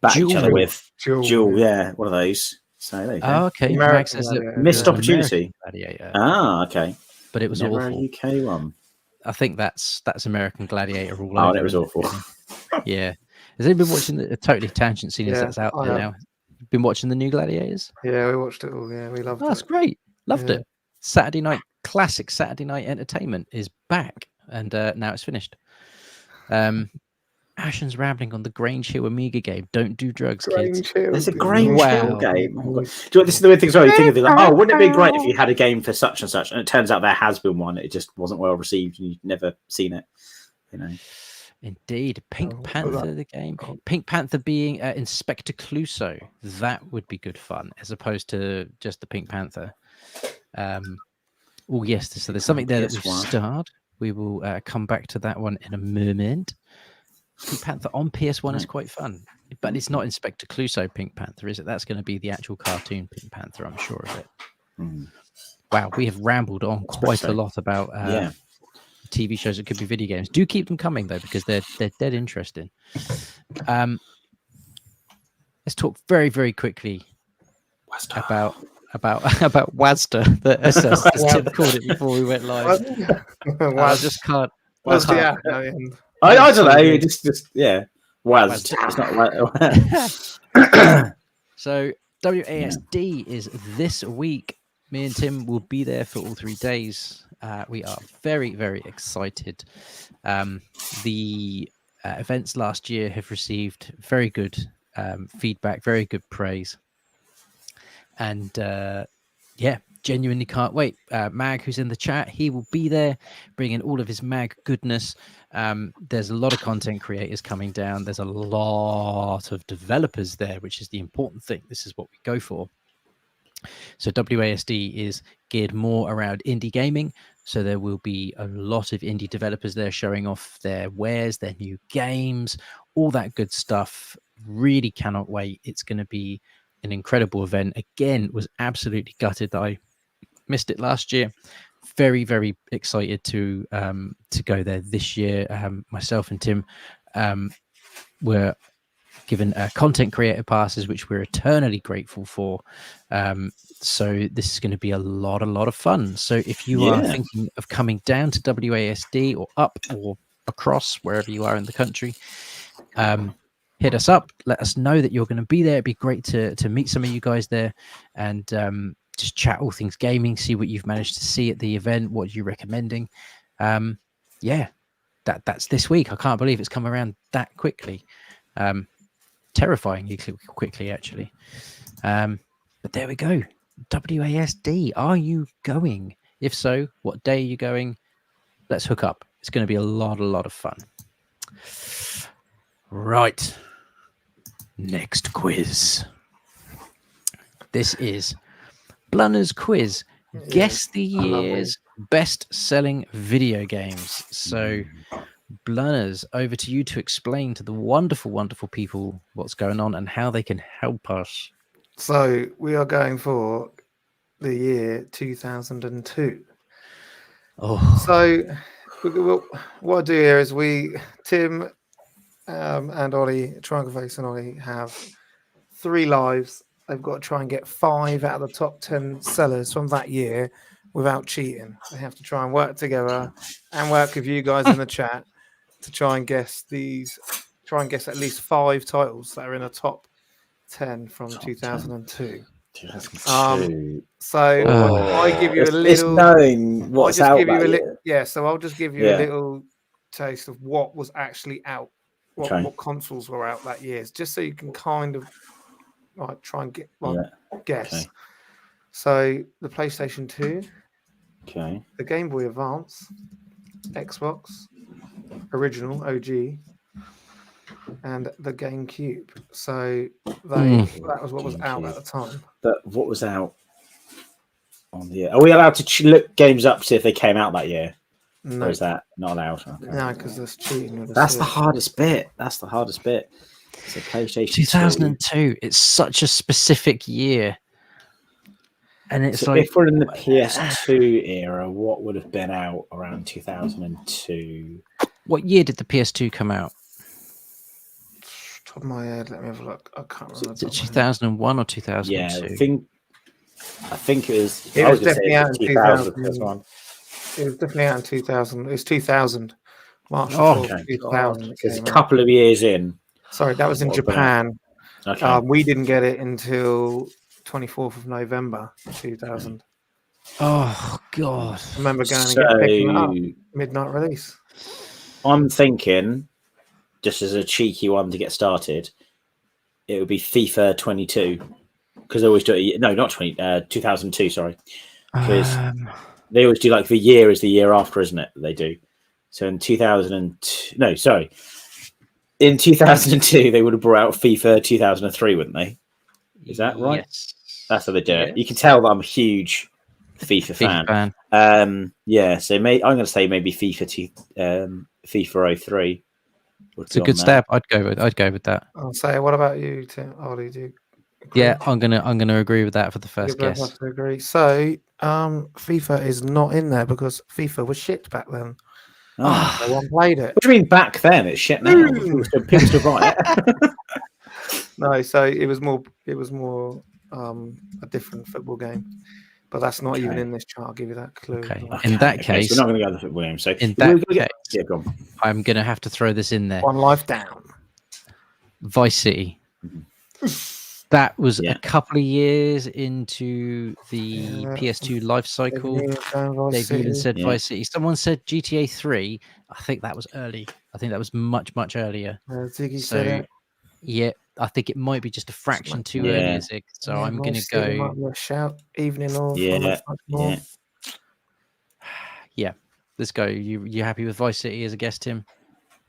bat each other with? Jewel, yeah, one of those. So there you go. Oh, okay. Max says missed opportunity. Okay. But it was Never awful. A UK one. I think that's American Gladiator all over. Oh, it was awful. Yeah. Has anyone been watching a totally tangent scene as that's out there now? Been watching the new Gladiators? Yeah, we watched it all. Yeah, we loved it. That's great. Loved it. Saturday night, classic Saturday night entertainment is back, and now it's finished. Ashen's rambling on the Grange Hill Amiga game. Don't do drugs, kids. There's a Grange Hill game. Oh, this is the weird thing. Sorry, you think of it like, oh, wouldn't it be great if you had a game for such and such? And it turns out there has been one. It just wasn't well received, and you've never seen it. You know. Indeed, Pink Panther, the game. Pink Panther being Inspector Clouseau. That would be good fun, as opposed to just the Pink Panther. Oh yes, so there's something there that we've starred. We will come back to that one in a moment. Pink Panther on PS1 is quite fun, but it's not Inspector Clouseau Pink Panther, is it? That's going to be the actual cartoon Pink Panther, I'm sure of it. Wow, we have rambled on quite a lot about TV shows that could be video games. Do keep them coming though, because they're dead interesting. Let's talk very, very quickly about WASDA, as Tim called it before we went live. I just can't. I don't know. Just WASD. It's not So WASD is this week. Me and Tim will be there for all 3 days. We are very, very excited. The events last year have received very good feedback, very good praise. And genuinely can't wait. Mag, who's in the chat, he will be there bringing all of his Mag goodness. There's a lot of content creators coming down. There's a lot of developers there, which is the important thing. This is what we go for. So WASD is geared more around indie gaming. So there will be a lot of indie developers there showing off their wares, their new games, all that good stuff. Really cannot wait. It's going to be an incredible event. Again, was absolutely gutted that I missed it last year. Very, very excited to go there this year. Myself and Tim were given content creator passes, which we're eternally grateful for. So this is going to be a lot of fun. So if you are thinking of coming down to WASD or up or across wherever you are in the country, hit us up. Let us know that you're going to be there. It'd be great to meet some of you guys there and just chat all things gaming. See what you've managed to see at the event. What you're recommending. That's this week. I can't believe it's come around that quickly. Terrifyingly quickly, actually. But there we go. WASD. Are you going? If so, what day are you going? Let's hook up. It's going to be a lot of fun. Right. Next quiz. This is Blunners Quiz. Guess the year's best-selling video games. So, Blunners, over to you to explain to the wonderful people what's going on and how they can help us. So we are going for the year 2002. Oh, So what I do here is Tim and Ollie, Triangle Face and Ollie, have 3 lives. They've got to try and get 5 out of the top 10 sellers from that year without cheating. They have to try and work together and work with you guys in the chat to try and guess at least 5 titles that are in the top 10 from 2002. 2002. I give you a little. It's knowing what's out Yeah, so I'll just give you a little taste of what was actually out, what consoles were out that year, just so you can kind of try and guess. Okay. So the PlayStation 2, the Game Boy Advance, Xbox, original OG, and the GameCube. So that was what was out at the time. But what was out on the year? Are we allowed to look games up to see if they came out that year? No. Or is that not allowed? Okay. No, because that's cheating. That's the hardest bit. So PlayStation 2002. It's such a specific year. And it's so if we're in the PS2 era, what would have been out around 2002? What year did the PS2 come out? Top of my head, let me have a look. I can't remember. Is it 2001 or 2002? Yeah, I think it was. It was definitely out in 2000. It was definitely out in 2000. It was 2000. March 2000. It's a couple of years in. Sorry, that was in Japan. Okay. We didn't get it until 24th of November 2000. Oh God! I remember going and picking it up. Midnight release. I'm thinking, just as a cheeky one to get started, it would be FIFA 22 because they always do it. No, not 2002. Sorry, because they always do like the year is the year after, isn't it? They do. So in 2002, no, sorry, in 2002 they would have brought out FIFA 2003, wouldn't they? Is that right? Yes. That's how they do it. You can tell that I'm a huge FIFA fan. Yeah, so I'm going to say maybe FIFA 03. It's a good step. I'd go with that. I'll say. What about you, Tim? Ollie, do you agree? Yeah, I'm gonna agree with that for the first guess. Have to agree. So, FIFA is not in there because FIFA was shit back then. No one played it. What do you mean back then? It's shit now. People still buy it. No, so it was more a different football game. But that's not even in this chart. I'll give you that clue. Okay. In that case, so we're not going to go to the football game. So in that case, I'm going to have to throw this in there. One life down. Vice City. That was a couple of years into the PS2 life cycle. They've even said Vice City. Someone said GTA 3. I think that was early. I think that was much earlier. Yeah, I think it might be just a fraction too early, Zig. So I'm going to go. Shout evening or yeah. Let's go. You happy with Vice City as a guest, Tim?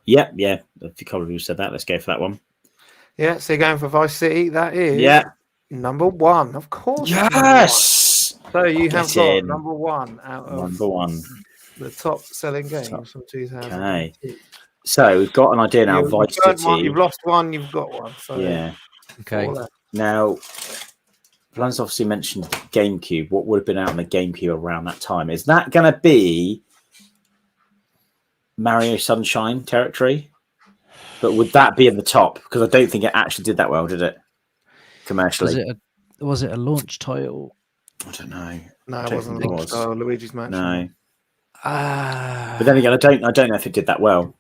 Yeah. A couple of you said that. Let's go for that one. Yeah, so you're going for Vice City. That is number 1, of course. Yes. So you have got number 1 out of the top selling games from 2000. Okay. So we've got an idea now. Vice City. You've lost one. You've got one. So yeah. Okay. Now, Blunners obviously mentioned the GameCube. What would have been out on the GameCube around that time? Is that going to be Mario Sunshine territory? But would that be in the top? Because I don't think it actually did that well, did it? Commercially. Was it a launch title? I don't know. No, I it don't wasn't think it launched. was. Luigi's Mansion. No. But But then again, I don't know if it did that well.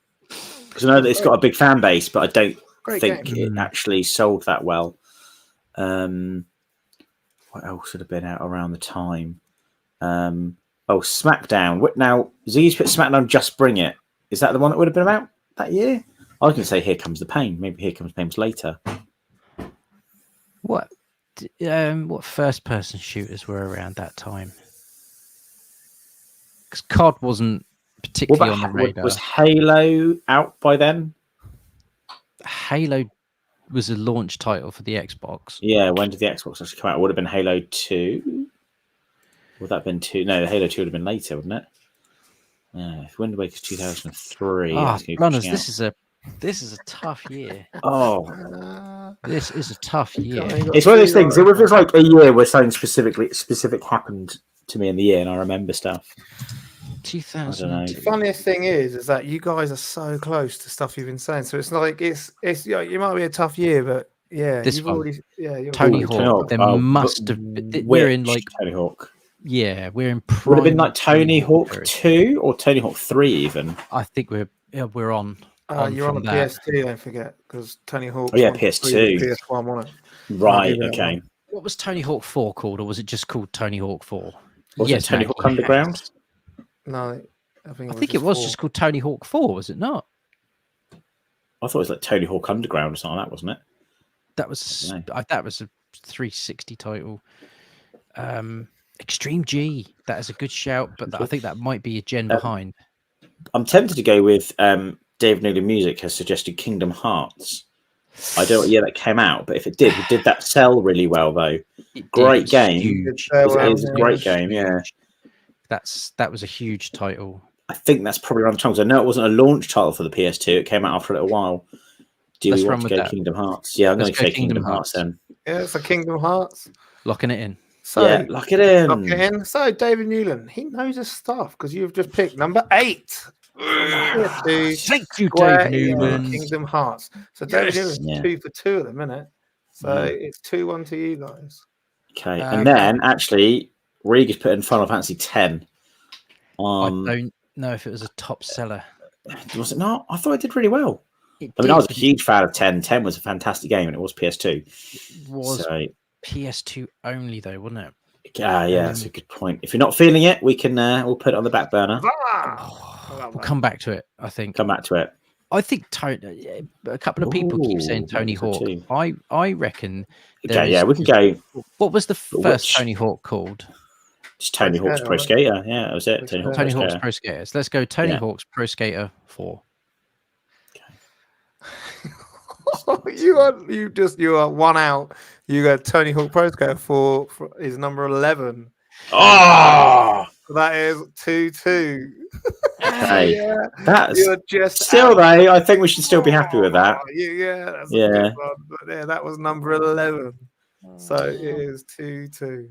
Because I know that it's got a big fan base, but I don't think it actually sold that well. What else would have been out around the time? SmackDown. Now, Z's put SmackDown Just Bring It. Is that the one that would have been about that year? I was going to say Here Comes the Pain. Maybe Here Comes the Pain was later. what first person shooters were around that time? Because COD wasn't particularly on the radar. Was Halo out by then? Halo was a launch title for the Xbox. Yeah, when did the Xbox actually come out? It would have been Halo 2. Would that have been 2? No, Halo 2 would have been later, wouldn't it? Yeah, Wind Waker's 2003. Blunners, this is a tough year. This is a tough year. It's one of those things. It was like a year where something specific happened to me in the year, and I remember stuff. 2002. The funniest thing is that you guys are so close to stuff you've been saying. So it's like it's it might be a tough year, but yeah, This you've one. already Tony Hawk. There must have. We're in like Tony Hawk. Yeah, we're in. Would have been like Tony Hawk 2 or Tony Hawk 3 even. I think we're on. You're on the PS2, don't forget, because Tony Hawk. Oh yeah, PS2. PS1, wasn't it? Right. Okay. What was Tony Hawk 4 called, or was it just called Tony Hawk 4? Was it Tony Hawk Underground? No, I think it was just called Tony Hawk 4, was it not? I thought it was like Tony Hawk Underground or something like that, wasn't it? That was a 360 title. Extreme G. That is a good shout, but I think that might be a gen behind. I'm tempted to go with Dave Newland Music has suggested Kingdom Hearts. I don't know what year that came out, but if it did that sell really well though? Great game. It is a great game, yeah. That was a huge title. I think that's probably around the time, because I know it wasn't a launch title for the PS2. It came out after a little while. Do we want to go Kingdom Hearts? Yeah, I'm going to say Kingdom Hearts then. Yeah, it's a Kingdom Hearts. Locking it in. So, yeah, lock it in. Lock it in. So, David Newland, he knows his stuff because you've just picked number 8. Thank you, David Newland. Kingdom Hearts. So, David Newland's 2 for 2 at the minute. So, it's 2-1 to you guys. Okay, and then actually, Rega's put in Final Fantasy X. I don't know if it was a top seller. Was it not? I thought it did really well. I was a huge fan of 10. 10 was a fantastic game, and it was PS2. It was PS2 only, though, wasn't it? Yeah, that's a good point. If you're not feeling it, we can we'll put it on the back burner. We'll come back to it, I think. Come back to it. I think a couple of people keep saying Tony Hawk. I reckon. Okay, yeah, we can go. What was the first Tony Hawk called? Just Tony Hawk's Pro Skater. Yeah, that was it. Tony Hawk's Pro Skater. So let's go Tony Hawk's Pro Skater 4. You are one out. You got Tony Hawk Pro Skater 4 is number 11. Oh, that is 2-2. Okay, yeah, that's just still though. I think we should still be happy with that. That's a good one. But that was number 11. So it is 2-2.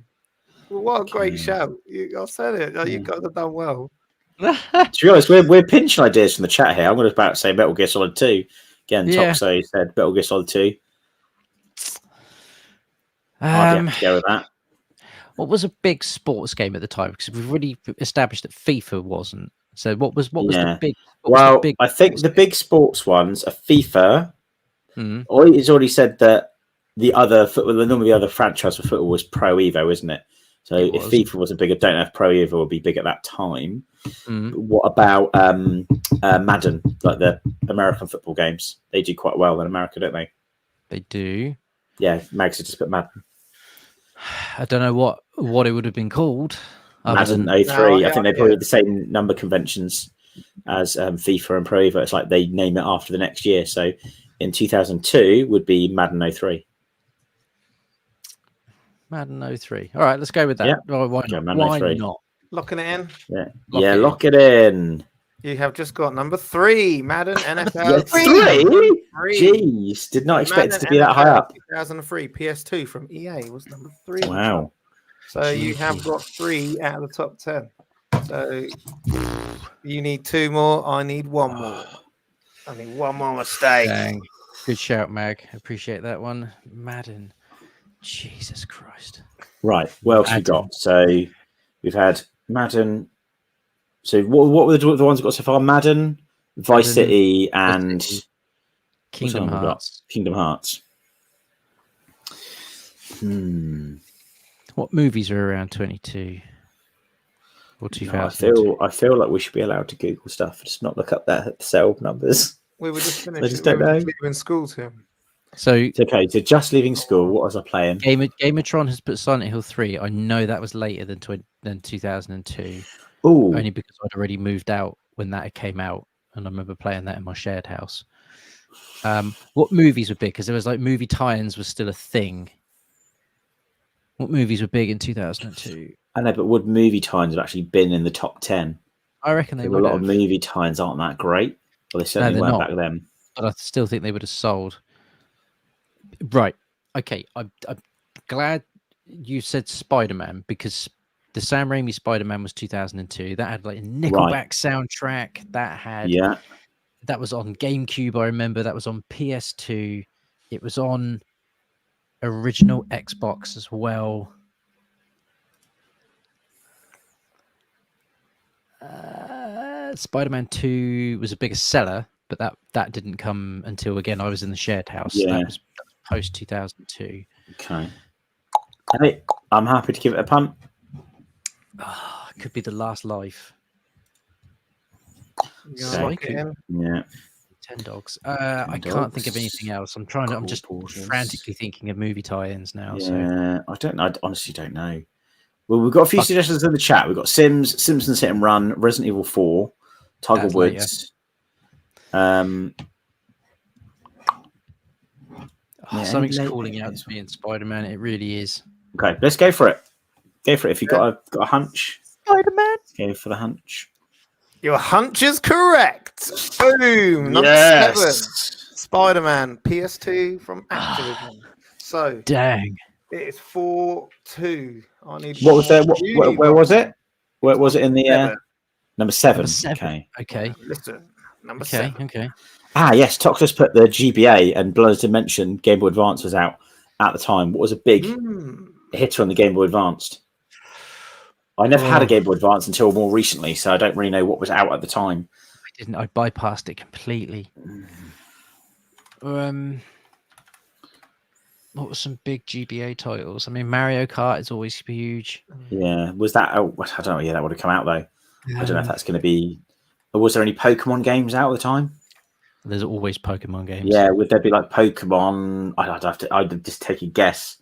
Well, what a great shout! I said it. You guys have done well. To be honest, we're pinching ideas from the chat here. I'm going to about to say Metal Gear Solid 2. Again, Toxo said Metal Gear Solid 2. I'd have to go with that. What was a big sports game at the time? Because we've already established that FIFA wasn't. So what was the big? I think the big sports ones are FIFA. He's already said that the other normally the other franchise for football was Pro Evo, isn't it? So if FIFA was a big, I don't know if Pro Evo would be big at that time. What about Madden, like the American football games? They do quite well in America, don't they? They do. Yeah, Mags had just put Madden. I don't know what it would have been called. Madden 03. I think they probably had the same number conventions as FIFA and Pro Evo. It's like they name it after the next year. So in 2002 would be Madden 03. Madden 03. All right, let's go with that. Yeah. Why not? Locking it in? Yeah, lock it in. You have just got number 3, Madden NFL. Three? Jeez, did not expect it to be that high up. 2003 PS2 from EA was number 3. Wow. So you have got 3 out of the top 10. So you need 2 more. I need 1 more. I need 1 more mistake. Dang. Good shout, Mag. Appreciate that one. Madden. Jesus Christ. Right. What else we got? So we've had Madden. So what were the ones we got so far? Madden, Vice City, and Kingdom Hearts. Kingdom Hearts. What movies are around 22 or 2000? No, I feel like we should be allowed to Google stuff, just not look up the cell numbers. We were just finished. I just don't know. In school, Tim. So it's okay. So just leaving school. What was I playing? Gamatron has put Silent Hill 3. I know that was later than 2002. Ooh. Only because I'd already moved out when that came out, and I remember playing that in my shared house. What movies were big? Because there was like movie tie-ins was still a thing. What movies were big in 2002? I know, but would movie tie-ins have actually been in the top 10? I reckon they would. A lot of movie tie-ins aren't that great. Well, they certainly weren't back then. But I still think they would have sold. Right. Okay. I'm glad you said Spider-Man, because the Sam Raimi Spider-Man was 2002. That had like a Nickelback soundtrack. That was on GameCube. I remember that was on PS2. It was on original Xbox as well. Spider-Man 2 was a bigger seller, but that didn't come until, again, I was in the shared house. Yeah. That was post 2002. Okay. Hey, I'm happy to give it a punt. Oh, it could be The Last Life. Yeah. 10 Dogs. I can't think of anything else. I'm just frantically thinking of movie tie-ins now. Yeah, I don't know. I honestly don't know. Well, we've got a few suggestions in the chat. We've got Simpsons Hit and Run, Resident Evil 4, Tiger Woods. Something's calling out to me in Spider-Man. It really is. Okay, let's go for it. Go for it. If you've got a hunch. Spider-Man. Go for the hunch. Your hunch is correct. Boom. Number 7. Spider-Man PS2 from Activision. So dang. It is 4-2. I need. What was there? Where was it? Where was it in the number 7? Okay. Listen, number 7. Okay. Ah, yes. Toxus put the GBA and Blunners Dimension Game Boy Advance was out at the time. What was a big hitter on the Game Boy Advanced? I never had a Game Boy Advance until more recently, so I don't really know what was out at the time. I bypassed it completely. What were some big GBA titles? I mean, Mario Kart is always huge. Yeah, was that? I don't know. Yeah, that would have come out though. I don't know if that's going to be. Or was there any Pokemon games out at the time? There's always Pokemon games. Yeah, would there be like Pokemon? I'd just take a guess.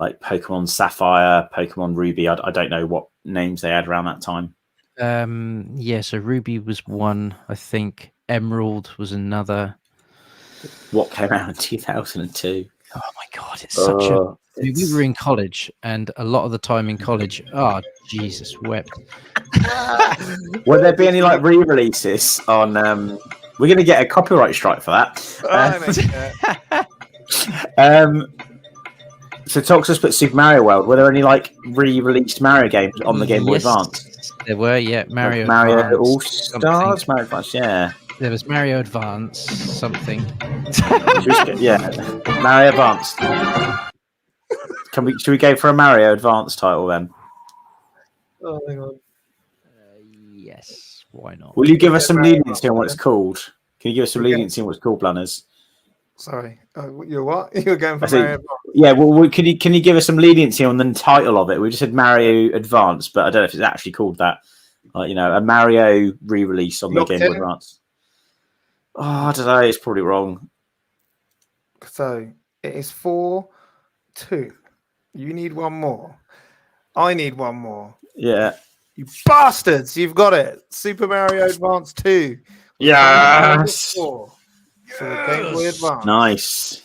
Like Pokemon Sapphire, Pokemon Ruby. I don't know what names they had around that time. Yeah, so Ruby was one, I think. Emerald was another. What came out in 2002? Oh my god, it's such a. I mean, we were in college, and a lot of the time in college, Jesus wept. Will there be any like re-releases on? We're going to get a copyright strike for that. So Toxus put Super Mario World. Were there any like re-released Mario games on the Game Boy Advance? There were, yeah. Mario All Stars, Mario Advance, yeah. There was Mario Advance something. Mario Advance. Should we go for a Mario Advance title then? Oh, hang on. Yes, why not? Will you give us some leniency on what it's called? Can you give us some leniency on what it's called, Blunners? Sorry, you're what? You're going for Mario Advance? Yeah, well, can you give us some leniency on the title of it? We just said Mario Advance, but I don't know if it's actually called that. A Mario re-release on the Game Boy Advance. Oh, I don't know. It's probably wrong. So it is 4-2. You need 1 more. I need 1 more. Yeah. You bastards! You've got it. Super Mario Advance 2. Yes. For the Game Boy Advance. Nice.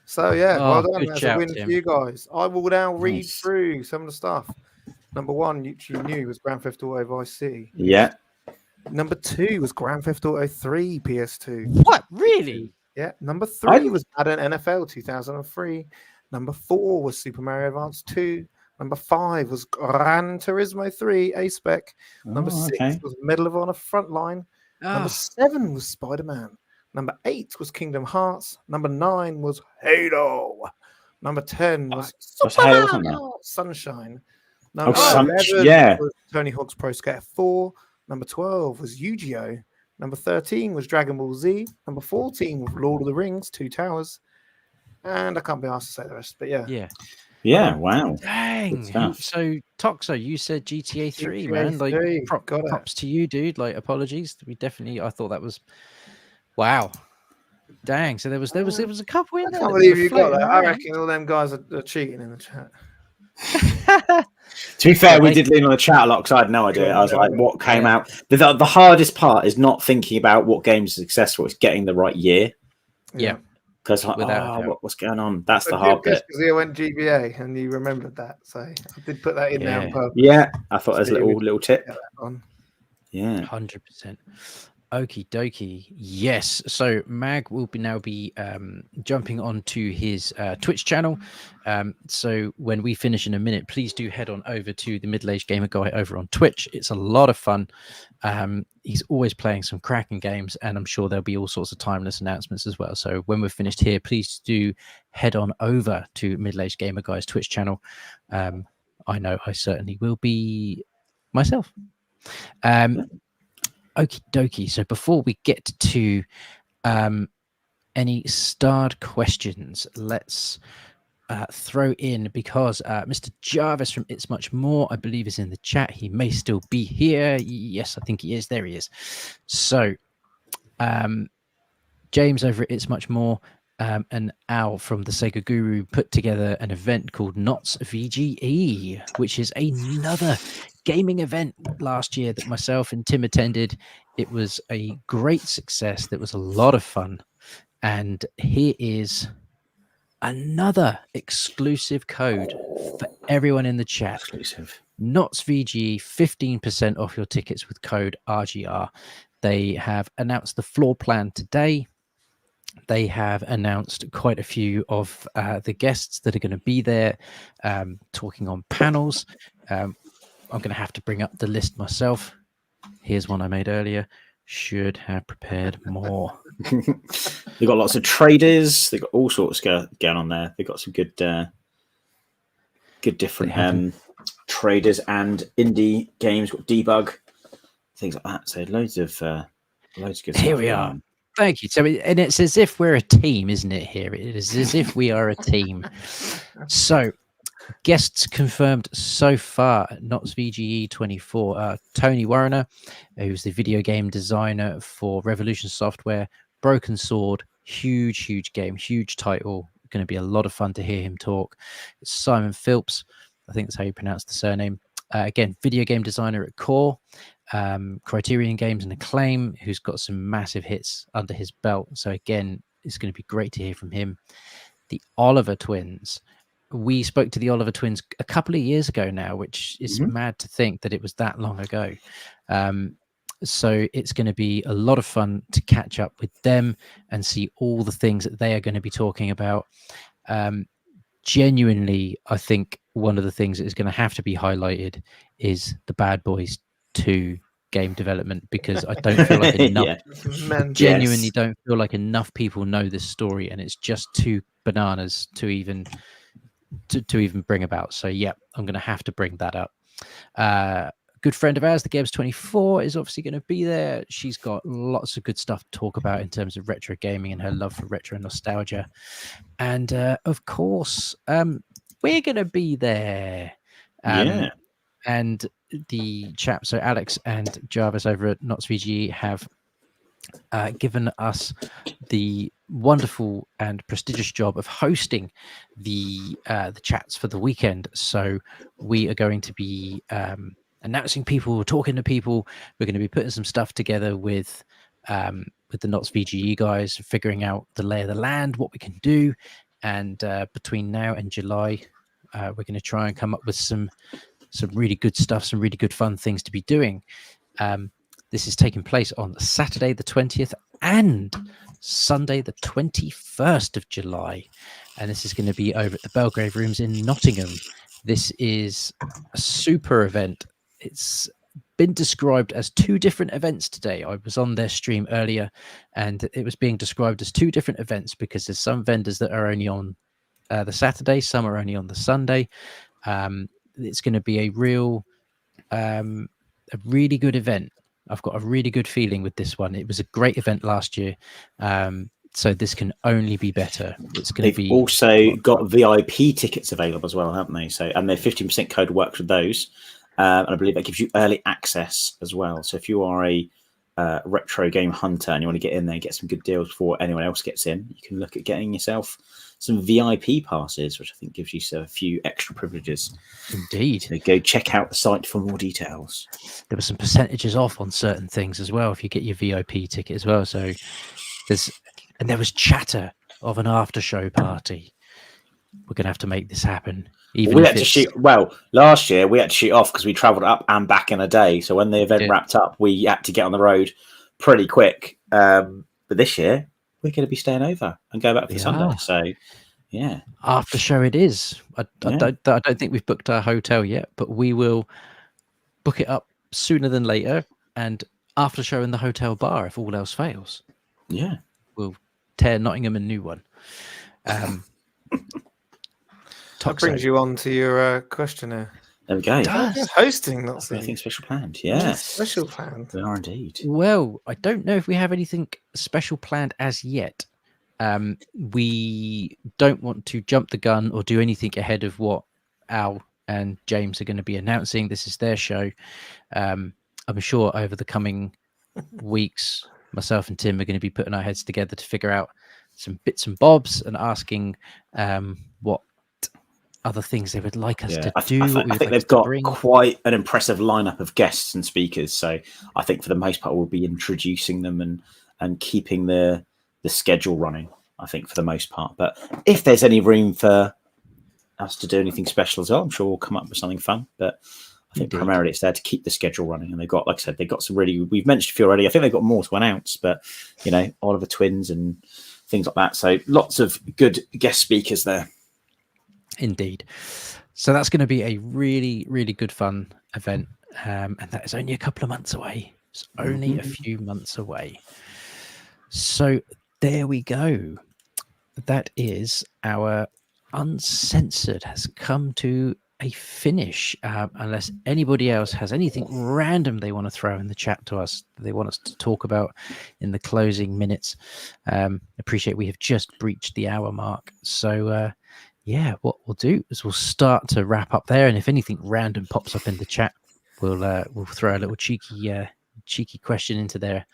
So well done. That's shout, a win Tim. for you guys. I will now read through some of the stuff. Number 1, you knew was Grand Theft Auto Vice City. Yeah. Number 2 was Grand Theft Auto 3 PS2. What? Really? Yeah. Number 3 was Madden NFL 2003. Number 4 was Super Mario Advance 2. Number 5 was Gran Turismo 3 A-Spec. Number 6 was Medal of Honor Frontline. Number 7 was Spider-Man. Number 8 was Kingdom Hearts. Number 9 was Halo. Number 10 was Super Mario Sunshine. Number 11 was Tony Hawk's Pro Skater 4. Number 12 was Yu-Gi-Oh! Number 13 was Dragon Ball Z. Number 14 was Lord of the Rings, Two Towers. And I can't be asked to say the rest, but yeah. Yeah, wow. Dang. So, Toxo, you said GTA 3, man. Like, props to you, dude. Like, apologies. I thought that was, wow. Dang. So there was a couple in there. I can't believe you got that. I reckon all them guys are cheating in the chat. To be fair, we did lean on the chat a lot because I had no idea. I was like, what came out? The hardest part is not thinking about what games are successful. It's getting the right year. Yeah. Because what's going on? That's the hard bit. Because you went GBA and you remembered that. So I did put that in there on purpose. Yeah, I thought as a little tip. Yeah. 100%. Okie dokie. Yes. So Mag will now be jumping onto his Twitch channel. So when we finish in a minute, please do head on over to the Middle-Aged Gamer Guy over on Twitch. It's a lot of fun. He's always playing some cracking games, and I'm sure there'll be all sorts of timeless announcements as well. So when we're finished here, please do head on over to Middle-Aged Gamer Guy's Twitch channel. I know I certainly will be myself. Okie dokie. So before we get to any starred questions, let's throw in, because Mr. Jarvis from It's Much More, I believe, is in the chat. He may still be here. Yes, I think he is. There he is. So James over at It's Much More and Al from the Sega Guru put together an event called Knots VGE, which is another gaming event last year that myself and Tim attended. It was a great success. That was a lot of fun. And here is another exclusive code for everyone in the chat. Exclusive. Knots VGE, 15% off your tickets with code RGR. They have announced the floor plan today. They have announced quite a few of the guests that are going to be there talking on panels. I'm going to have to bring up the list myself. Here's one I made earlier. Should have prepared more. They've got lots of traders. They've got all sorts going on there. They've got some good different traders and indie games. Got debug, things like that. So loads of good stuff. Here we are. Thank you. So, and it's as if we're a team, isn't it? Here it is as if we are a team. So, guests confirmed so far at Knots VGE 24. Tony Warrener, who's the video game designer for Revolution Software. Broken Sword, huge game, huge title. Going to be a lot of fun to hear him talk. Simon Phillips, I think that's how you pronounce the surname. Again, video game designer at Core. Criterion Games and Acclaim, who's got some massive hits under his belt. So again, it's going to be great to hear from him. The Oliver Twins. We spoke to the Oliver Twins a couple of years ago now, which is mad to think that it was that long ago. So it's going to be a lot of fun to catch up with them and see all the things that they are going to be talking about. Genuinely, I think one of the things that is going to have to be highlighted is the Bad Boys 2 game development, because I don't feel like enough genuinely don't feel like enough people know this story, and it's just too bananas to even bring about. So yeah, I'm going to have to bring that up. Good friend of ours, the Gebs 24, is obviously going to be there. She's got lots of good stuff to talk about in terms of retro gaming and her love for retro nostalgia. And of course, we're going to be there. And the chap, so Alex and Jarvis over at Knots VGE, have given us the wonderful and prestigious job of hosting the chats for the weekend. So we are going to be announcing people, talking to people. We're going to be putting some stuff together with the Knots VGE guys, figuring out the lay of the land, what we can do. And between now and July, we're going to try and come up with some really good stuff, some really good fun things to be doing. This is taking place on Saturday the 20th and Sunday the 21st of July. And this is going to be over at the Belgrave Rooms in Nottingham. This is a super event. It's been described as 2 different events today. I was on their stream earlier and it was being described as 2 different events because there's some vendors that are only on the Saturday, some are only on the Sunday. It's going to be a really good event. I've got a really good feeling with this one. It was a great event last year. So this can only be better. It's going to be also got VIP tickets available as well, haven't they? So, and their 15% code works with those. And I believe that gives you early access as well. So if you are a retro game hunter and you want to get in there and get some good deals before anyone else gets in, you can look at getting yourself some VIP passes, which I think gives you a few extra privileges. Indeed. So go check out the site for more details. There were some percentages off on certain things as well if you get your VIP ticket as well. So there was chatter of an after show party. We're going to have to make this happen. Last year we had to shoot off because we travelled up and back in a day. So when the event wrapped up, we had to get on the road pretty quick. But this year we're going to be staying over and go back for Sunday. So yeah, after show it is. I don't think we've booked our hotel yet, but we will book it up sooner than later. And after show in the hotel bar, if all else fails, we'll tear Nottingham a new one. That brings you on to your questionnaire. There we go. Hosting, not anything special planned. Yeah, special planned. We are indeed. Well, I don't know if we have anything special planned as yet. We don't want to jump the gun or do anything ahead of what Al and James are going to be announcing. This is their show. I'm sure over the coming weeks, myself and Tim are going to be putting our heads together to figure out some bits and bobs and asking what other things they would like us to do. I think they've got quite an impressive lineup of guests and speakers. So I think for the most part, we'll be introducing them and keeping the schedule running, I think, for the most part. But if there's any room for us to do anything special as well, I'm sure we'll come up with something fun. But I think primarily it's there to keep the schedule running. And they've got, like I said, they've got some we've mentioned a few already. I think they've got more to announce, but, Oliver Twins and things like that. So lots of good guest speakers there. Indeed. So that's going to be a really, really good fun event. And that is only a couple of months away. It's only a few months away. So there we go. That is our Uncensored has come to a finish. Unless anybody else has anything random they want to throw in the chat to us, they want us to talk about in the closing minutes. Appreciate we have just breached the hour mark. So, what we'll do is we'll start to wrap up there, and if anything random pops up in the chat, we'll throw a little cheeky question into there.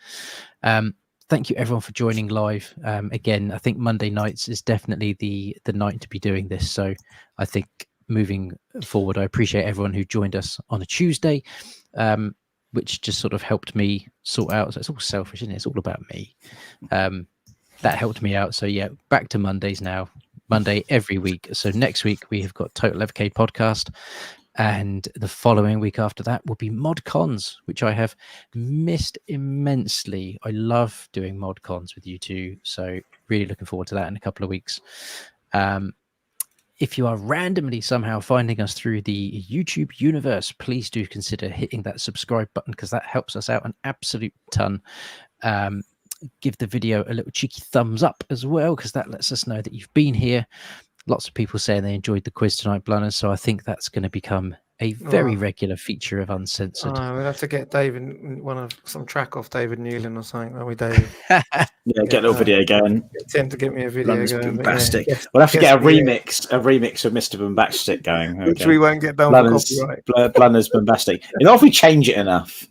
Thank you everyone for joining live. Again, I think Monday nights is definitely the night to be doing this. So I think moving forward, I appreciate everyone who joined us on a Tuesday, which just sort of helped me sort out. So it's all selfish, isn't it? It's all about me. That helped me out. So back to Mondays now. Monday every week. So next week we have got Total FK podcast, and the following week after that will be mod cons, which I have missed immensely. I love doing mod cons with you two, so really looking forward to that in a couple of weeks. If you are randomly somehow finding us through the YouTube universe, please do consider hitting that subscribe button because that helps us out an absolute ton. Give the video a little cheeky thumbs up as well, because that lets us know that you've been here. Lots of people saying they enjoyed the quiz tonight, Blunners, so I think that's going to become a very regular feature of Uncensored. We'll have to get David some track off David Newland or something, won't we, David? Get a little video going. Get him to get me a video Blunners going. Bombastic. We'll have to get a remix of Mr. Bombastic going. Which we won't get done for copyright. Blunners Bombastic. If we change it enough,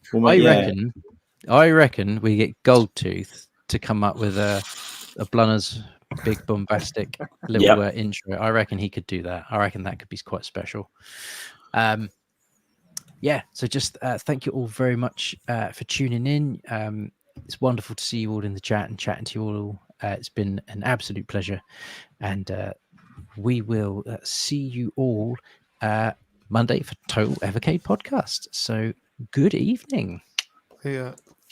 I reckon we get Goldtooth to come up with a Blunners big bombastic little intro. I reckon he could do that. I reckon that could be quite special. So just thank you all very much for tuning in. It's wonderful to see you all in the chat and chatting to you all. It's been an absolute pleasure, and we will see you all Monday for Total FK podcast. So good evening. Yeah.